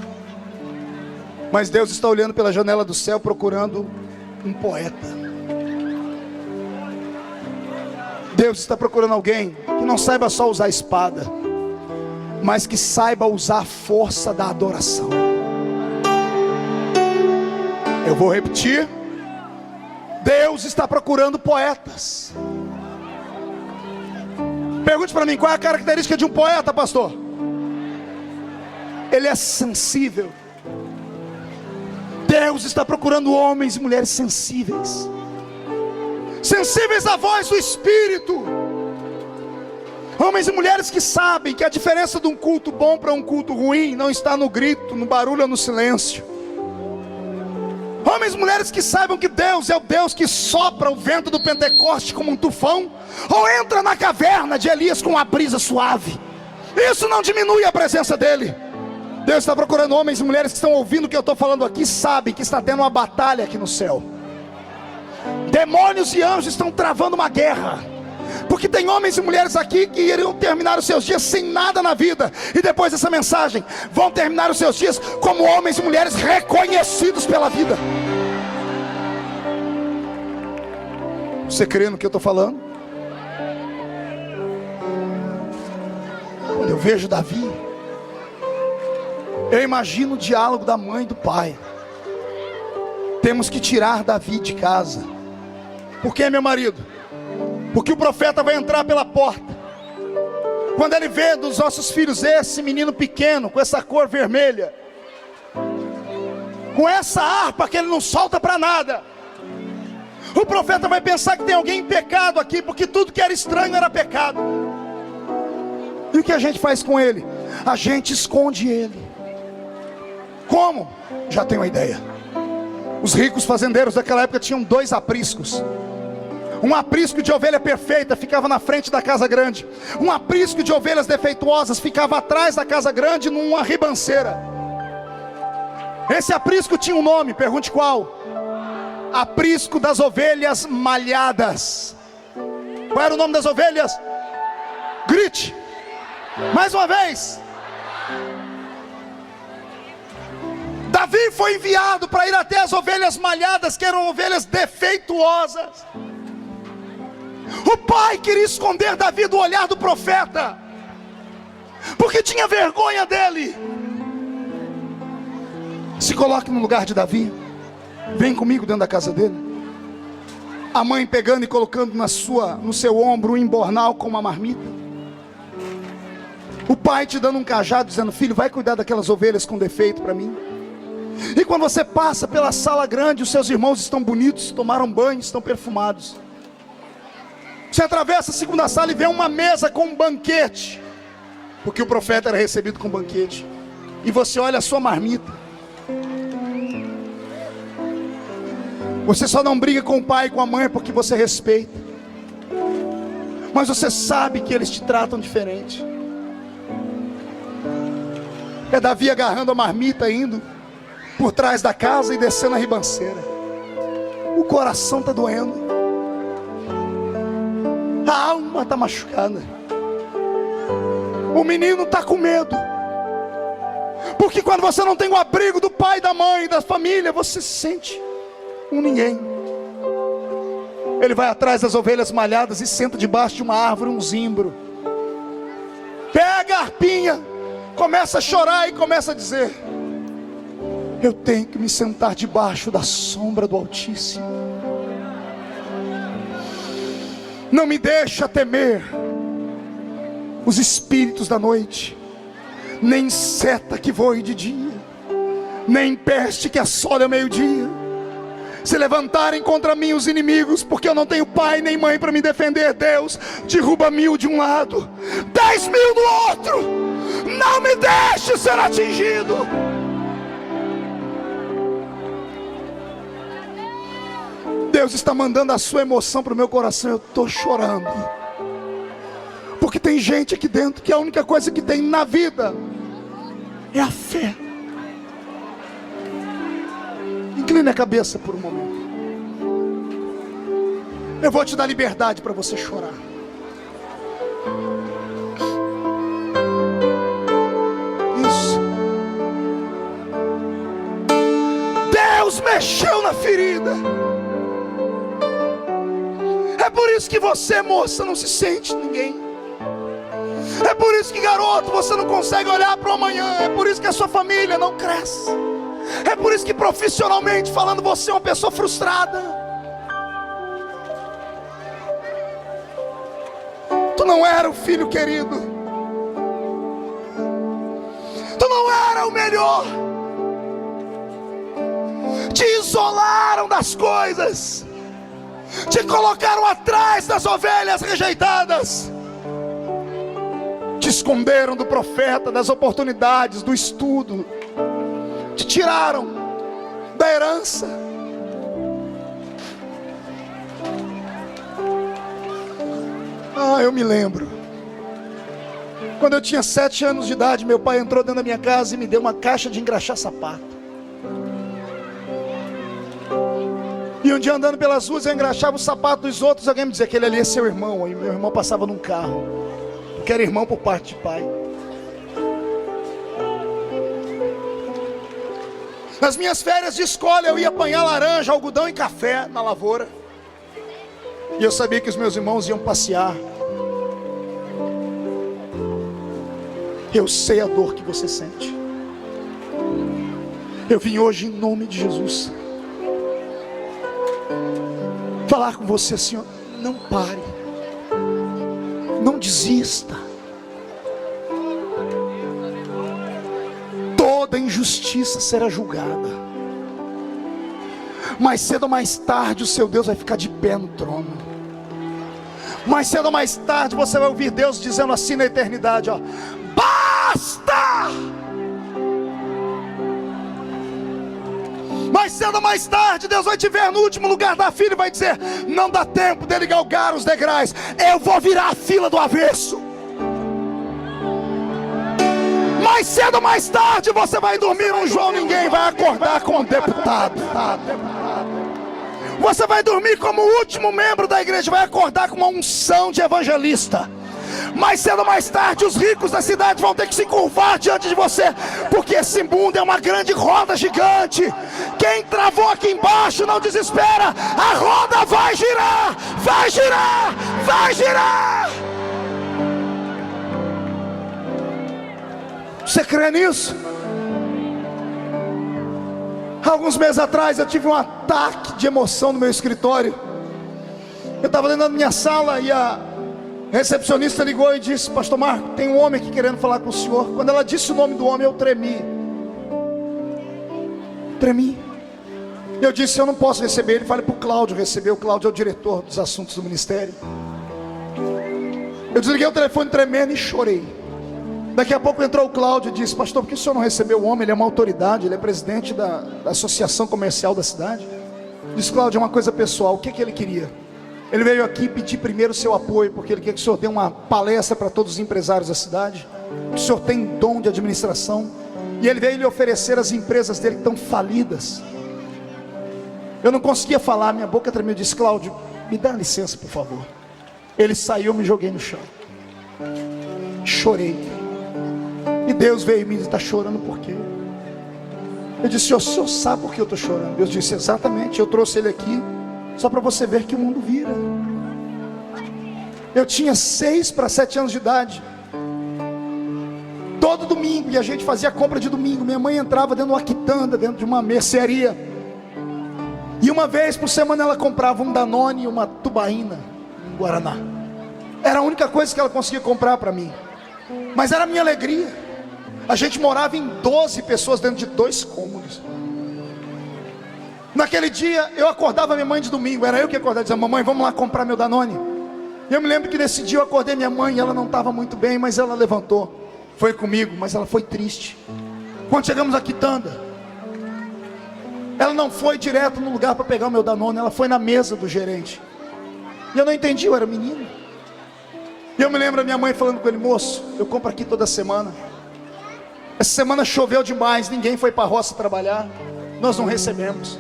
Mas Deus está olhando pela janela do céu, procurando um poeta. Deus está procurando alguém que não saiba só usar a espada, mas que saiba usar a força da adoração. Eu vou repetir: Deus está procurando poetas. Pergunte para mim, qual é a característica de um poeta, pastor? Ele é sensível. Deus está procurando homens e mulheres sensíveis, sensíveis à voz do Espírito. Homens e mulheres que sabem que a diferença de um culto bom para um culto ruim não está no grito, no barulho ou no silêncio. Homens e mulheres que saibam que Deus é o Deus que sopra o vento do Pentecoste como um tufão, ou entra na caverna de Elias com uma brisa suave. Isso não diminui a presença dele. Deus está procurando homens e mulheres que estão ouvindo o que eu estou falando aqui, sabem que está tendo uma batalha aqui no céu. Demônios e anjos estão travando uma guerra, porque tem homens e mulheres aqui que iriam terminar os seus dias sem nada na vida, e depois dessa mensagem vão terminar os seus dias como homens e mulheres reconhecidos pela vida. Você crê no que eu estou falando? Quando eu vejo Davi, eu imagino o diálogo da mãe e do pai. Temos que tirar Davi de casa. Por que, meu marido? Porque o profeta vai entrar pela porta. Quando ele vê dos nossos filhos esse menino pequeno, com essa cor vermelha, com essa harpa que ele não solta para nada, o profeta vai pensar que tem alguém em pecado aqui, porque tudo que era estranho era pecado. E o que a gente faz com ele? A gente esconde ele. Como? Já tenho uma ideia. Os ricos fazendeiros daquela época tinham 2 apriscos. Um aprisco de ovelha perfeita ficava na frente da casa grande. Um aprisco de ovelhas defeituosas ficava atrás da casa grande, numa ribanceira. Esse aprisco tinha um nome, pergunte qual? Aprisco das ovelhas malhadas. Qual era o nome das ovelhas? Grite. Mais uma vez. Davi foi enviado para ir até as ovelhas malhadas, que eram ovelhas defeituosas. O pai queria esconder Davi do olhar do profeta, porque tinha vergonha dele. Se coloque no lugar de Davi. Vem comigo dentro da casa dele. A mãe pegando e colocando no seu ombro um embornal com uma marmita. O pai te dando um cajado dizendo: filho, vai cuidar daquelas ovelhas com defeito para mim. E quando você passa pela sala grande, os seus irmãos estão bonitos, tomaram banho, estão perfumados. Você atravessa a segunda sala e vê uma mesa com um banquete, porque o profeta era recebido com banquete. E você olha a sua marmita. Você só não briga com o pai e com a mãe porque você respeita, mas você sabe que eles te tratam diferente. É Davi agarrando a marmita, indo por trás da casa e descendo a ribanceira. O coração está doendo, a alma está machucada. O menino está com medo, porque quando você não tem o abrigo do pai, da mãe, da família, você se sente um ninguém. Ele vai atrás das ovelhas malhadas e senta debaixo de uma árvore, um zimbro. Pega a arpinha, começa a chorar e começa a dizer: eu tenho que me sentar debaixo da sombra do Altíssimo. Não me deixa temer os espíritos da noite, nem seta que voe de dia, nem peste que assole ao meio-dia. Se levantarem contra mim os inimigos, porque eu não tenho pai nem mãe para me defender, Deus derruba 1000 de um lado, 10.000 do outro. Não me deixe ser atingido. Deus está mandando a sua emoção para o meu coração. Eu estou chorando, porque tem gente aqui dentro que a única coisa que tem na vida é a fé. Incline a cabeça por um momento. Eu vou te dar liberdade para você chorar. Isso. Deus mexeu na ferida. É por isso que você, moça, não se sente ninguém. É por isso que, garoto, você não consegue olhar para o amanhã. É por isso que a sua família não cresce. É por isso que, profissionalmente falando, você é uma pessoa frustrada. Tu não era o filho querido, tu não era o melhor. Te isolaram das coisas, te colocaram atrás das ovelhas rejeitadas, te esconderam do profeta, das oportunidades, do estudo, te tiraram da herança. Eu me lembro, quando eu tinha 7 anos de idade, meu pai entrou dentro da minha casa e me deu uma caixa de engraxar sapato. E um dia andando pelas ruas, eu engraxava o sapato dos outros. Alguém me dizia que aquele ali é seu irmão. E meu irmão passava num carro, que era irmão por parte de pai. Nas minhas férias de escola, eu ia apanhar laranja, algodão e café na lavoura. E eu sabia que os meus irmãos iam passear. Eu sei a dor que você sente. Eu vim hoje em nome de Jesus falar com você assim, ó, não pare, não desista. Toda injustiça será julgada. Mais cedo ou mais tarde o seu Deus vai ficar de pé no trono. Mais cedo ou mais tarde você vai ouvir Deus dizendo assim na eternidade, ó, basta! Mais cedo ou mais tarde Deus vai te ver no último lugar da fila e vai dizer, não dá tempo dele galgar os degraus, eu vou virar a fila do avesso. Mais cedo ou mais tarde você vai dormir um João Ninguém, vai acordar como um deputado. Você vai dormir como o último membro da igreja, vai acordar com uma unção de evangelista. Mais cedo ou mais tarde os ricos da cidade vão ter que se curvar diante de você, porque esse mundo é uma grande roda gigante. Quem travou aqui embaixo não desespera, a roda vai girar, vai girar, vai girar. Você crê nisso? Alguns meses atrás eu tive um ataque de emoção no meu escritório. Eu estava dentro da minha sala e a recepcionista ligou e disse, pastor Marco, tem um homem aqui querendo falar com o senhor. Quando ela disse o nome do homem, eu tremi. Eu disse, eu não posso receber ele, fale para o Cláudio receber. O Cláudio é o diretor dos assuntos do ministério. Eu desliguei o telefone tremendo e chorei. Daqui a pouco entrou o Cláudio e disse, pastor, por que o senhor não recebeu o homem? Ele é uma autoridade, ele é presidente da associação comercial da cidade. Disse, Cláudio, é uma coisa pessoal, o que ele queria? Ele veio aqui pedir primeiro o seu apoio, porque ele quer que o senhor dê uma palestra para todos os empresários da cidade, que o senhor tem dom de administração, e ele veio lhe oferecer as empresas dele que estão falidas. Eu não conseguia falar, minha boca tremeu. Eu disse, Cláudio, me dá licença por favor. Ele saiu, me joguei no chão, chorei, e Deus veio em mim e disse, está chorando por quê? Eu disse, o senhor sabe por que eu estou chorando? Deus disse, exatamente, eu trouxe ele aqui só para você ver que o mundo vira. Eu tinha 6 para 7 anos de idade. Todo domingo, e a gente fazia compra de domingo, minha mãe entrava dentro de uma quitanda, dentro de uma mercearia, e uma vez por semana ela comprava um Danone e uma tubaína, um Guaraná. Era a única coisa que ela conseguia comprar para mim, mas era a minha alegria. A gente morava em 12 pessoas dentro de 2 cômodos. Naquele dia eu acordava minha mãe de domingo, era eu que acordava, dizia, mamãe, vamos lá comprar meu Danone. E eu me lembro que nesse dia eu acordei minha mãe, e ela não estava muito bem, mas ela levantou, foi comigo, mas ela foi triste. Quando chegamos à quitanda, ela não foi direto no lugar para pegar o meu Danone, ela foi na mesa do gerente. E eu não entendi, eu era menino. E eu me lembro a minha mãe falando com ele, moço, eu compro aqui toda semana. Essa semana choveu demais, ninguém foi para a roça trabalhar, nós não recebemos.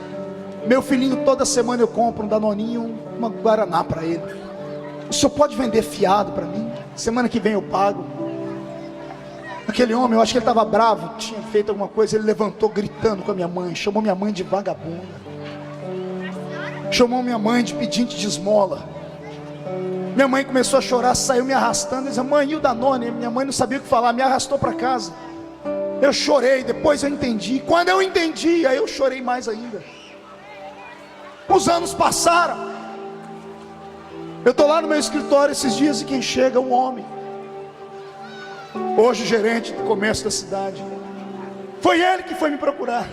Meu filhinho, toda semana eu compro um Danoninho, uma Guaraná para ele. O senhor pode vender fiado para mim? Semana que vem eu pago. Aquele homem, eu acho que ele estava bravo, tinha feito alguma coisa, ele levantou gritando com a minha mãe, chamou minha mãe de vagabunda, chamou minha mãe de pedinte de esmola. Minha mãe começou a chorar, saiu me arrastando, e disse, mãe, e o Danone? Minha mãe não sabia o que falar, me arrastou para casa. Eu chorei, depois eu entendi. Quando eu entendi, aí eu chorei mais ainda. Os anos passaram. Eu estou lá no meu escritório esses dias e quem chega é um homem, hoje gerente do comércio da cidade. Foi ele que foi me procurar.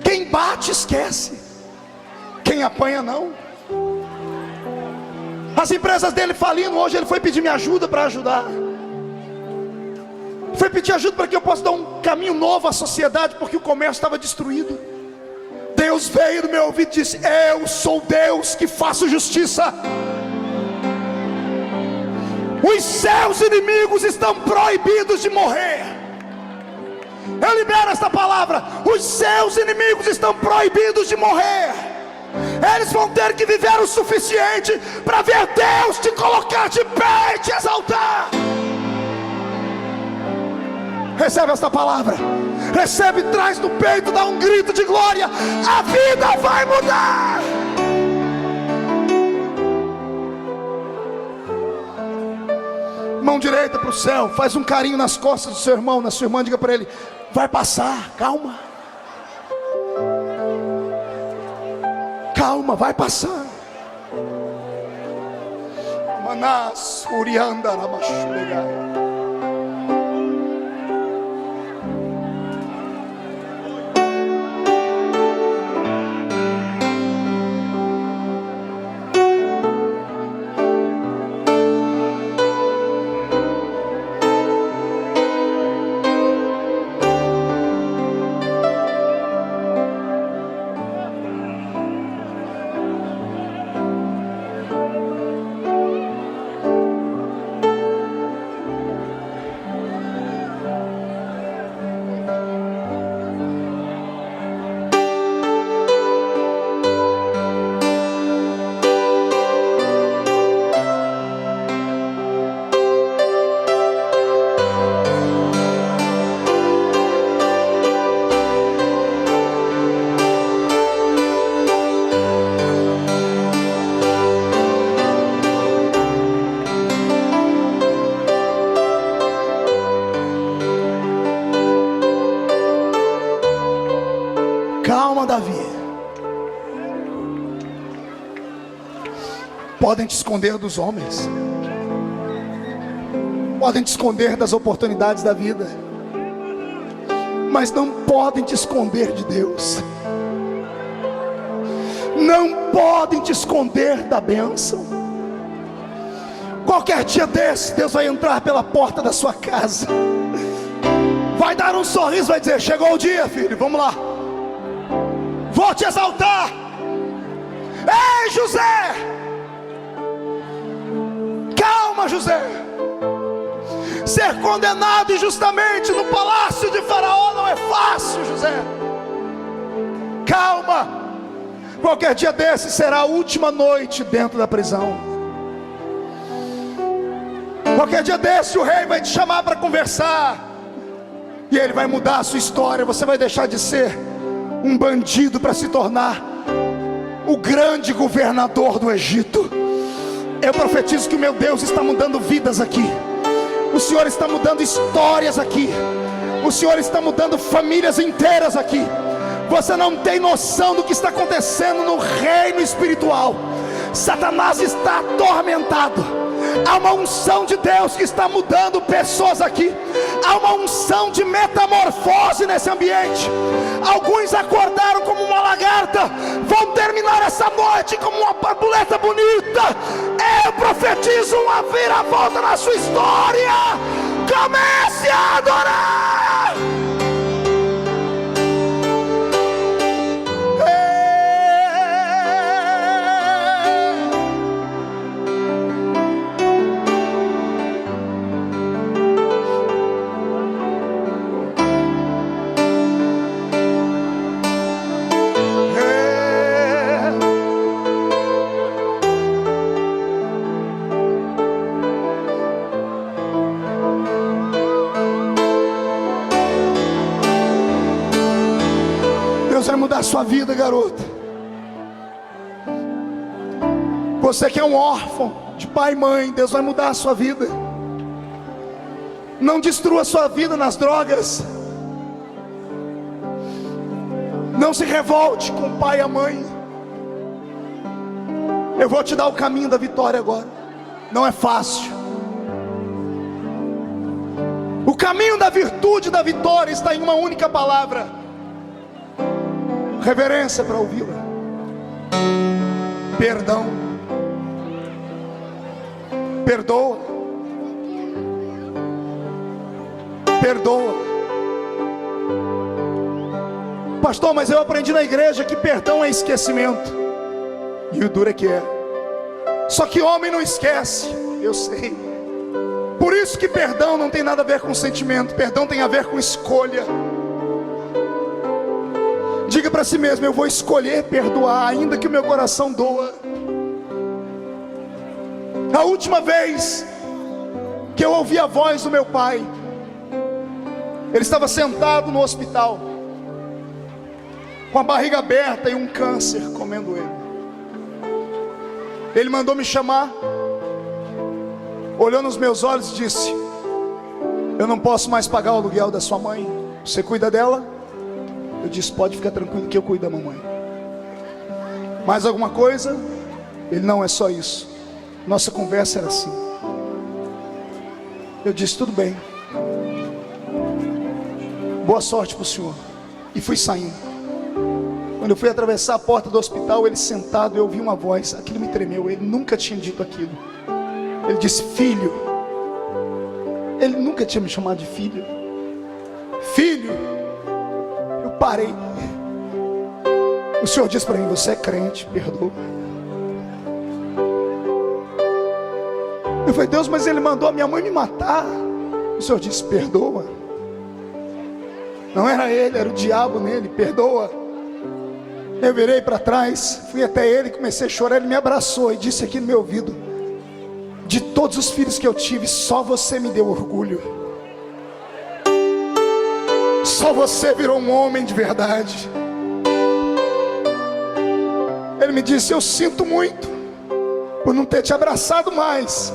Quem bate esquece, quem apanha não. As empresas dele falindo, hoje ele foi pedir minha ajuda para ajudar. Foi pedir ajuda para que eu possa dar um caminho novo à sociedade, porque o comércio estava destruído. Deus veio no meu ouvido e disse: eu sou Deus que faço justiça. Os seus inimigos estão proibidos de morrer. Eu libero esta palavra. Os seus inimigos estão proibidos de morrer. Eles vão ter que viver o suficiente para ver Deus te colocar de pé e te exaltar. Recebe esta palavra. Recebe, traz no peito, dá um grito de glória. A vida vai mudar. Mão direita para o céu. Faz um carinho nas costas do seu irmão, na sua irmã. Diga para ele: vai passar, calma. Calma, vai passar. Manás, Urianda, Rabachulegai. Podem te esconder dos homens, podem te esconder das oportunidades da vida, mas não podem te esconder de Deus. Não podem te esconder da bênção. Qualquer dia desse, Deus vai entrar pela porta da sua casa, vai dar um sorriso, vai dizer: chegou o dia, filho, vamos lá, vou te exaltar. Ei, José, calma, José. Ser condenado injustamente no palácio de Faraó não é fácil, José. Calma. Qualquer dia desse será a última noite dentro da prisão. Qualquer dia desse o rei vai te chamar para conversar, e ele vai mudar a sua história. Você vai deixar de ser um bandido para se tornar o grande governador do Egito. Eu profetizo que o meu Deus está mudando vidas aqui. O Senhor está mudando histórias aqui. O Senhor está mudando famílias inteiras aqui. Você não tem noção do que está acontecendo no reino espiritual. Satanás está atormentado. Há uma unção de Deus que está mudando pessoas aqui. Há uma unção de metamorfose nesse ambiente. Alguns acordaram como uma lagarta, vão terminar essa noite como uma borboleta bonita. Eu profetizo uma viravolta na sua história. Comece a adorar. Deus vai mudar a sua vida, garota. Você que é um órfão de pai e mãe, Deus vai mudar a sua vida. Não destrua a sua vida nas drogas. Não se revolte com o pai e a mãe. Eu vou te dar o caminho da vitória agora. Não é fácil. O caminho da virtude, da vitória, está em uma única palavra: reverência para ouvi-la. Perdão. Perdoa. Perdoa. Pastor, mas eu aprendi na igreja que perdão é esquecimento. E o duro é que é. Só que homem não esquece. Eu sei. Por isso que perdão não tem nada a ver com sentimento. Perdão tem a ver com escolha. Diga para si mesmo: eu vou escolher perdoar, ainda que o meu coração doa. A última vez que eu ouvi a voz do meu pai, ele estava sentado no hospital, com a barriga aberta e um câncer comendo ele. Ele mandou me chamar, olhou nos meus olhos e disse: eu não posso mais pagar o aluguel da sua mãe, você cuida dela? Eu disse: pode ficar tranquilo que eu cuido da mamãe. Mais alguma coisa? Ele: não, é só isso. Nossa conversa era assim. Eu disse: tudo bem, boa sorte para o senhor. E fui saindo. Quando eu fui atravessar a porta do hospital, ele sentado, eu ouvi uma voz. Aquilo me tremeu. Ele nunca tinha dito aquilo. Ele disse: filho. Ele nunca tinha me chamado de filho. Filho. Eu parei. O senhor disse para mim: você é crente, perdoa. Eu falei: Deus, mas ele mandou a minha mãe me matar. O senhor disse: perdoa. Não era ele, era o diabo nele, perdoa. Eu virei para trás, fui até ele, comecei a chorar. Ele me abraçou e disse aqui no meu ouvido: de todos os filhos que eu tive, só você me deu orgulho. Só você virou um homem de verdade. Ele me disse: eu sinto muito por não ter te abraçado mais,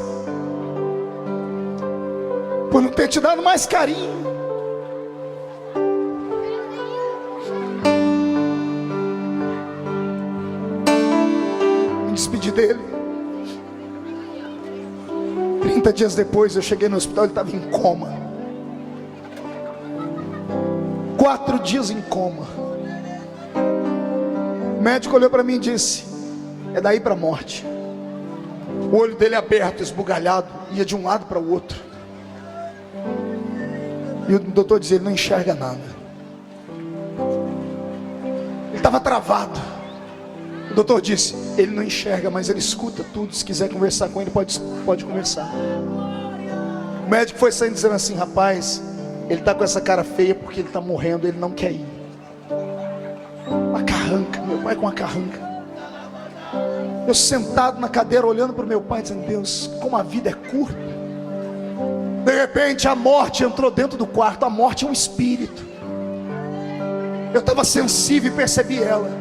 por não ter te dado mais carinho. Me despedi dele. 30 dias depois eu cheguei no hospital, ele estava em coma. 4 dias em coma. O médico olhou para mim e disse: é daí para a morte. O olho dele aberto, esbugalhado, ia de um lado para o outro. E o doutor dizia: ele não enxerga nada. Ele estava travado. O doutor disse: ele não enxerga, mas ele escuta tudo. Se quiser conversar com ele, pode conversar. O médico foi saindo dizendo assim: rapaz, ele está com essa cara feia porque ele está morrendo, ele não quer ir. Uma carranca, meu pai com uma carranca. Eu sentado na cadeira olhando para o meu pai, dizendo: Deus, como a vida é curta. De repente a morte entrou dentro do quarto. A morte é um espírito. Eu estava sensível e percebi ela.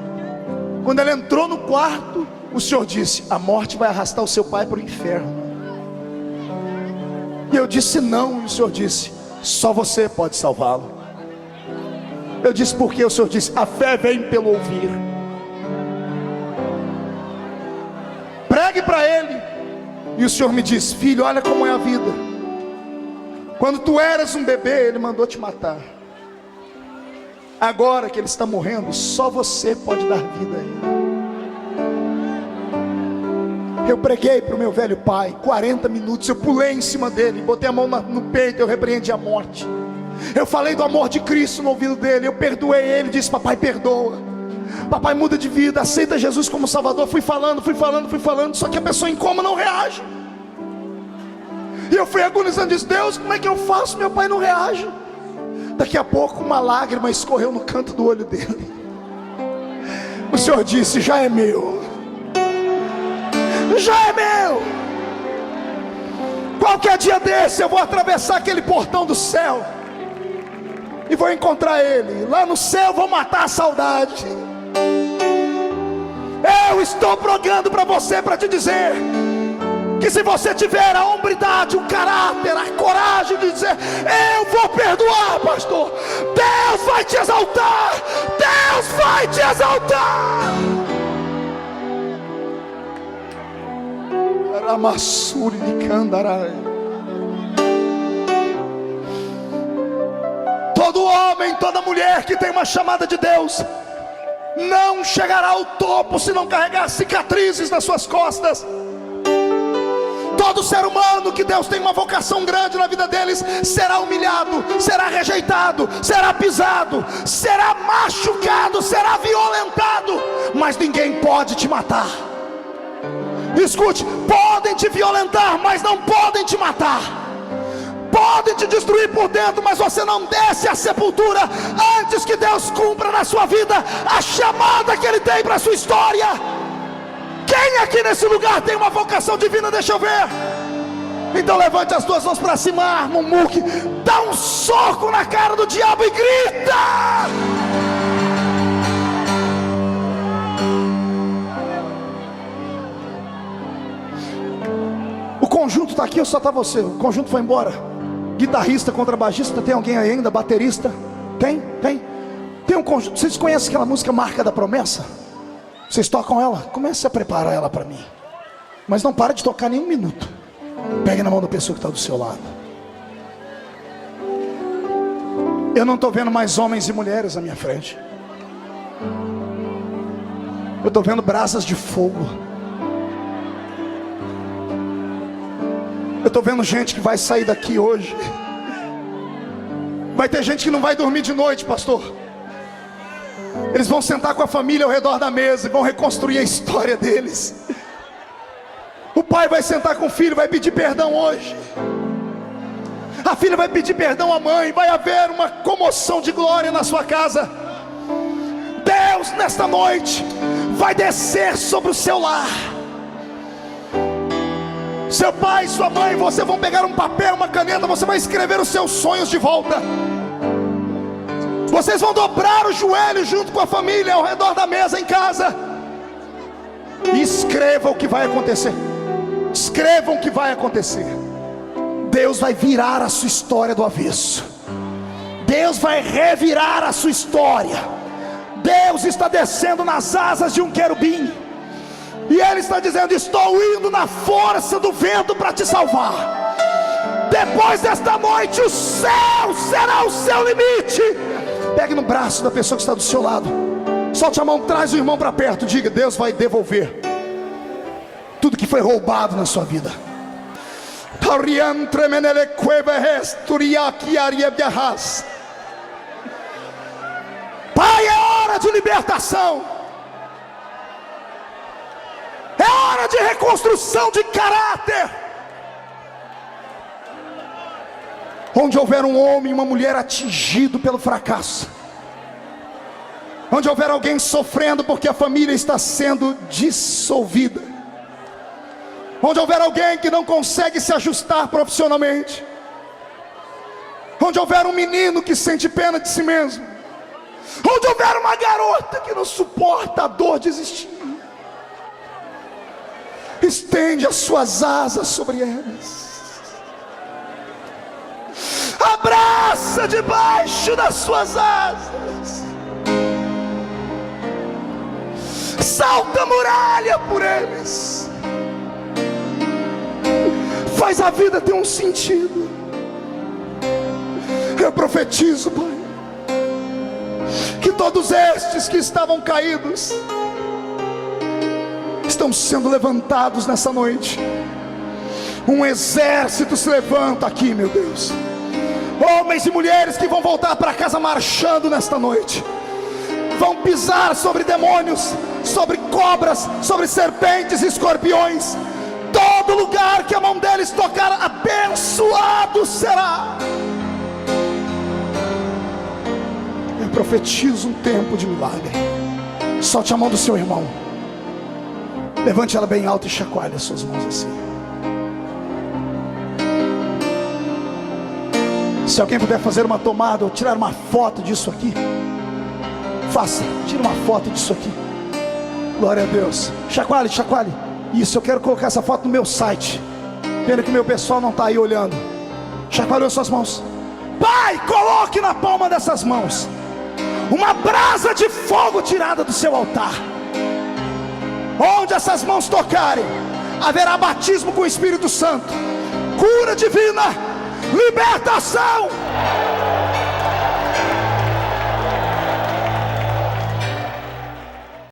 Quando ela entrou no quarto, o Senhor disse: a morte vai arrastar o seu pai para o inferno. E eu disse: não. E o Senhor disse: só você pode salvá-lo. Eu disse: por quê? O Senhor disse: a fé vem pelo ouvir. Pregue para ele. E o Senhor me disse: filho, olha como é a vida. Quando tu eras um bebê, ele mandou te matar. Agora que ele está morrendo, só você pode dar vida a ele. Eu preguei para o meu velho pai 40 minutos. Eu pulei em cima dele, botei a mão no peito, eu repreendi a morte. Eu falei do amor de Cristo no ouvido dele. Eu perdoei ele, disse: papai, perdoa. Papai, muda de vida, aceita Jesus como Salvador. Fui falando. Só que a pessoa em coma não reage. E eu fui agonizando, disse: Deus, como é que eu faço? Meu pai não reage. Daqui a pouco uma lágrima escorreu no canto do olho dele. O Senhor disse: já é meu. Já é meu. Qualquer dia desse eu vou atravessar aquele portão do céu e vou encontrar ele. Lá no céu vou matar a saudade. Eu estou pregando para você, para te dizer que se você tiver a hombridade, o caráter, a coragem de dizer: eu vou perdoar, pastor, Deus vai te exaltar. Deus vai te exaltar. Aramassuri de Candarai. Todo homem, toda mulher que tem uma chamada de Deus não chegará ao topo se não carregar cicatrizes nas suas costas. Todo ser humano que Deus tem uma vocação grande na vida deles será humilhado, será rejeitado, será pisado, será machucado, será violentado, mas ninguém pode te matar. Escute, podem te violentar, mas não podem te matar. Podem te destruir por dentro, mas você não desce à sepultura antes que Deus cumpra na sua vida a chamada que Ele tem para a sua história. Quem aqui nesse lugar tem uma vocação divina? Deixa eu ver. Então levante as duas mãos para cima, arma um muque, dá um soco na cara do diabo e grita. O conjunto está aqui ou só está você? O conjunto foi embora. Guitarrista, contrabaixista, tem alguém aí ainda? Baterista? Tem? Tem um conjunto. Vocês conhecem aquela música Marca da Promessa? Vocês tocam ela? Comece a preparar ela para mim. Mas não para de tocar nem um minuto. Pegue na mão da pessoa que está do seu lado. Eu não estou vendo mais homens e mulheres à minha frente. Eu estou vendo brasas de fogo. Eu estou vendo gente que vai sair daqui hoje. Vai ter gente que não vai dormir de noite, pastor. Eles vão sentar com a família ao redor da mesa e vão reconstruir a história deles. O pai vai sentar com o filho, vai pedir perdão hoje. A filha vai pedir perdão à mãe. Vai haver uma comoção de glória na sua casa. Deus nesta noite vai descer sobre o seu lar. Seu pai, sua mãe, você vão pegar um papel, uma caneta, você vai escrever os seus sonhos de volta. Vocês vão dobrar o joelho junto com a família ao redor da mesa em casa. E escreva o que vai acontecer. Escrevam o que vai acontecer. Deus vai virar a sua história do avesso. Deus vai revirar a sua história. Deus está descendo nas asas de um querubim. E Ele está dizendo: estou indo na força do vento para te salvar. Depois desta noite o céu será o seu limite. Pegue no braço da pessoa que está do seu lado. Solte a mão, traz o irmão para perto. Diga: Deus vai devolver tudo que foi roubado na sua vida. Pai, é hora de libertação. É hora de reconstrução de caráter. Onde houver um homem e uma mulher atingido pelo fracasso, onde houver alguém sofrendo porque a família está sendo dissolvida, onde houver alguém que não consegue se ajustar profissionalmente, onde houver um menino que sente pena de si mesmo, onde houver uma garota que não suporta a dor de existir, estende as suas asas sobre elas. Abraça debaixo das suas asas. Salta a muralha por eles. Faz a vida ter um sentido. Eu profetizo, Pai, que todos estes que estavam caídos estão sendo levantados nessa noite. Um exército se levanta aqui, meu Deus. Homens e mulheres que vão voltar para casa marchando nesta noite. Vão pisar sobre demônios, sobre cobras, sobre serpentes e escorpiões. Todo lugar que a mão deles tocar, abençoado será. Eu profetizo um tempo de milagre. Solte a mão do seu irmão. Levante ela bem alta e chacoalhe as suas mãos assim. Se alguém puder fazer uma tomada ou tirar uma foto disso aqui, faça, tire uma foto disso aqui. Glória a Deus. Chacoalhe, chacoalhe. Isso, eu quero colocar essa foto no meu site. Pena que o meu pessoal não está aí olhando. Chacoalhou suas mãos. Pai, coloque na palma dessas mãos uma brasa de fogo tirada do seu altar. Onde essas mãos tocarem, haverá batismo com o Espírito Santo, cura divina, libertação.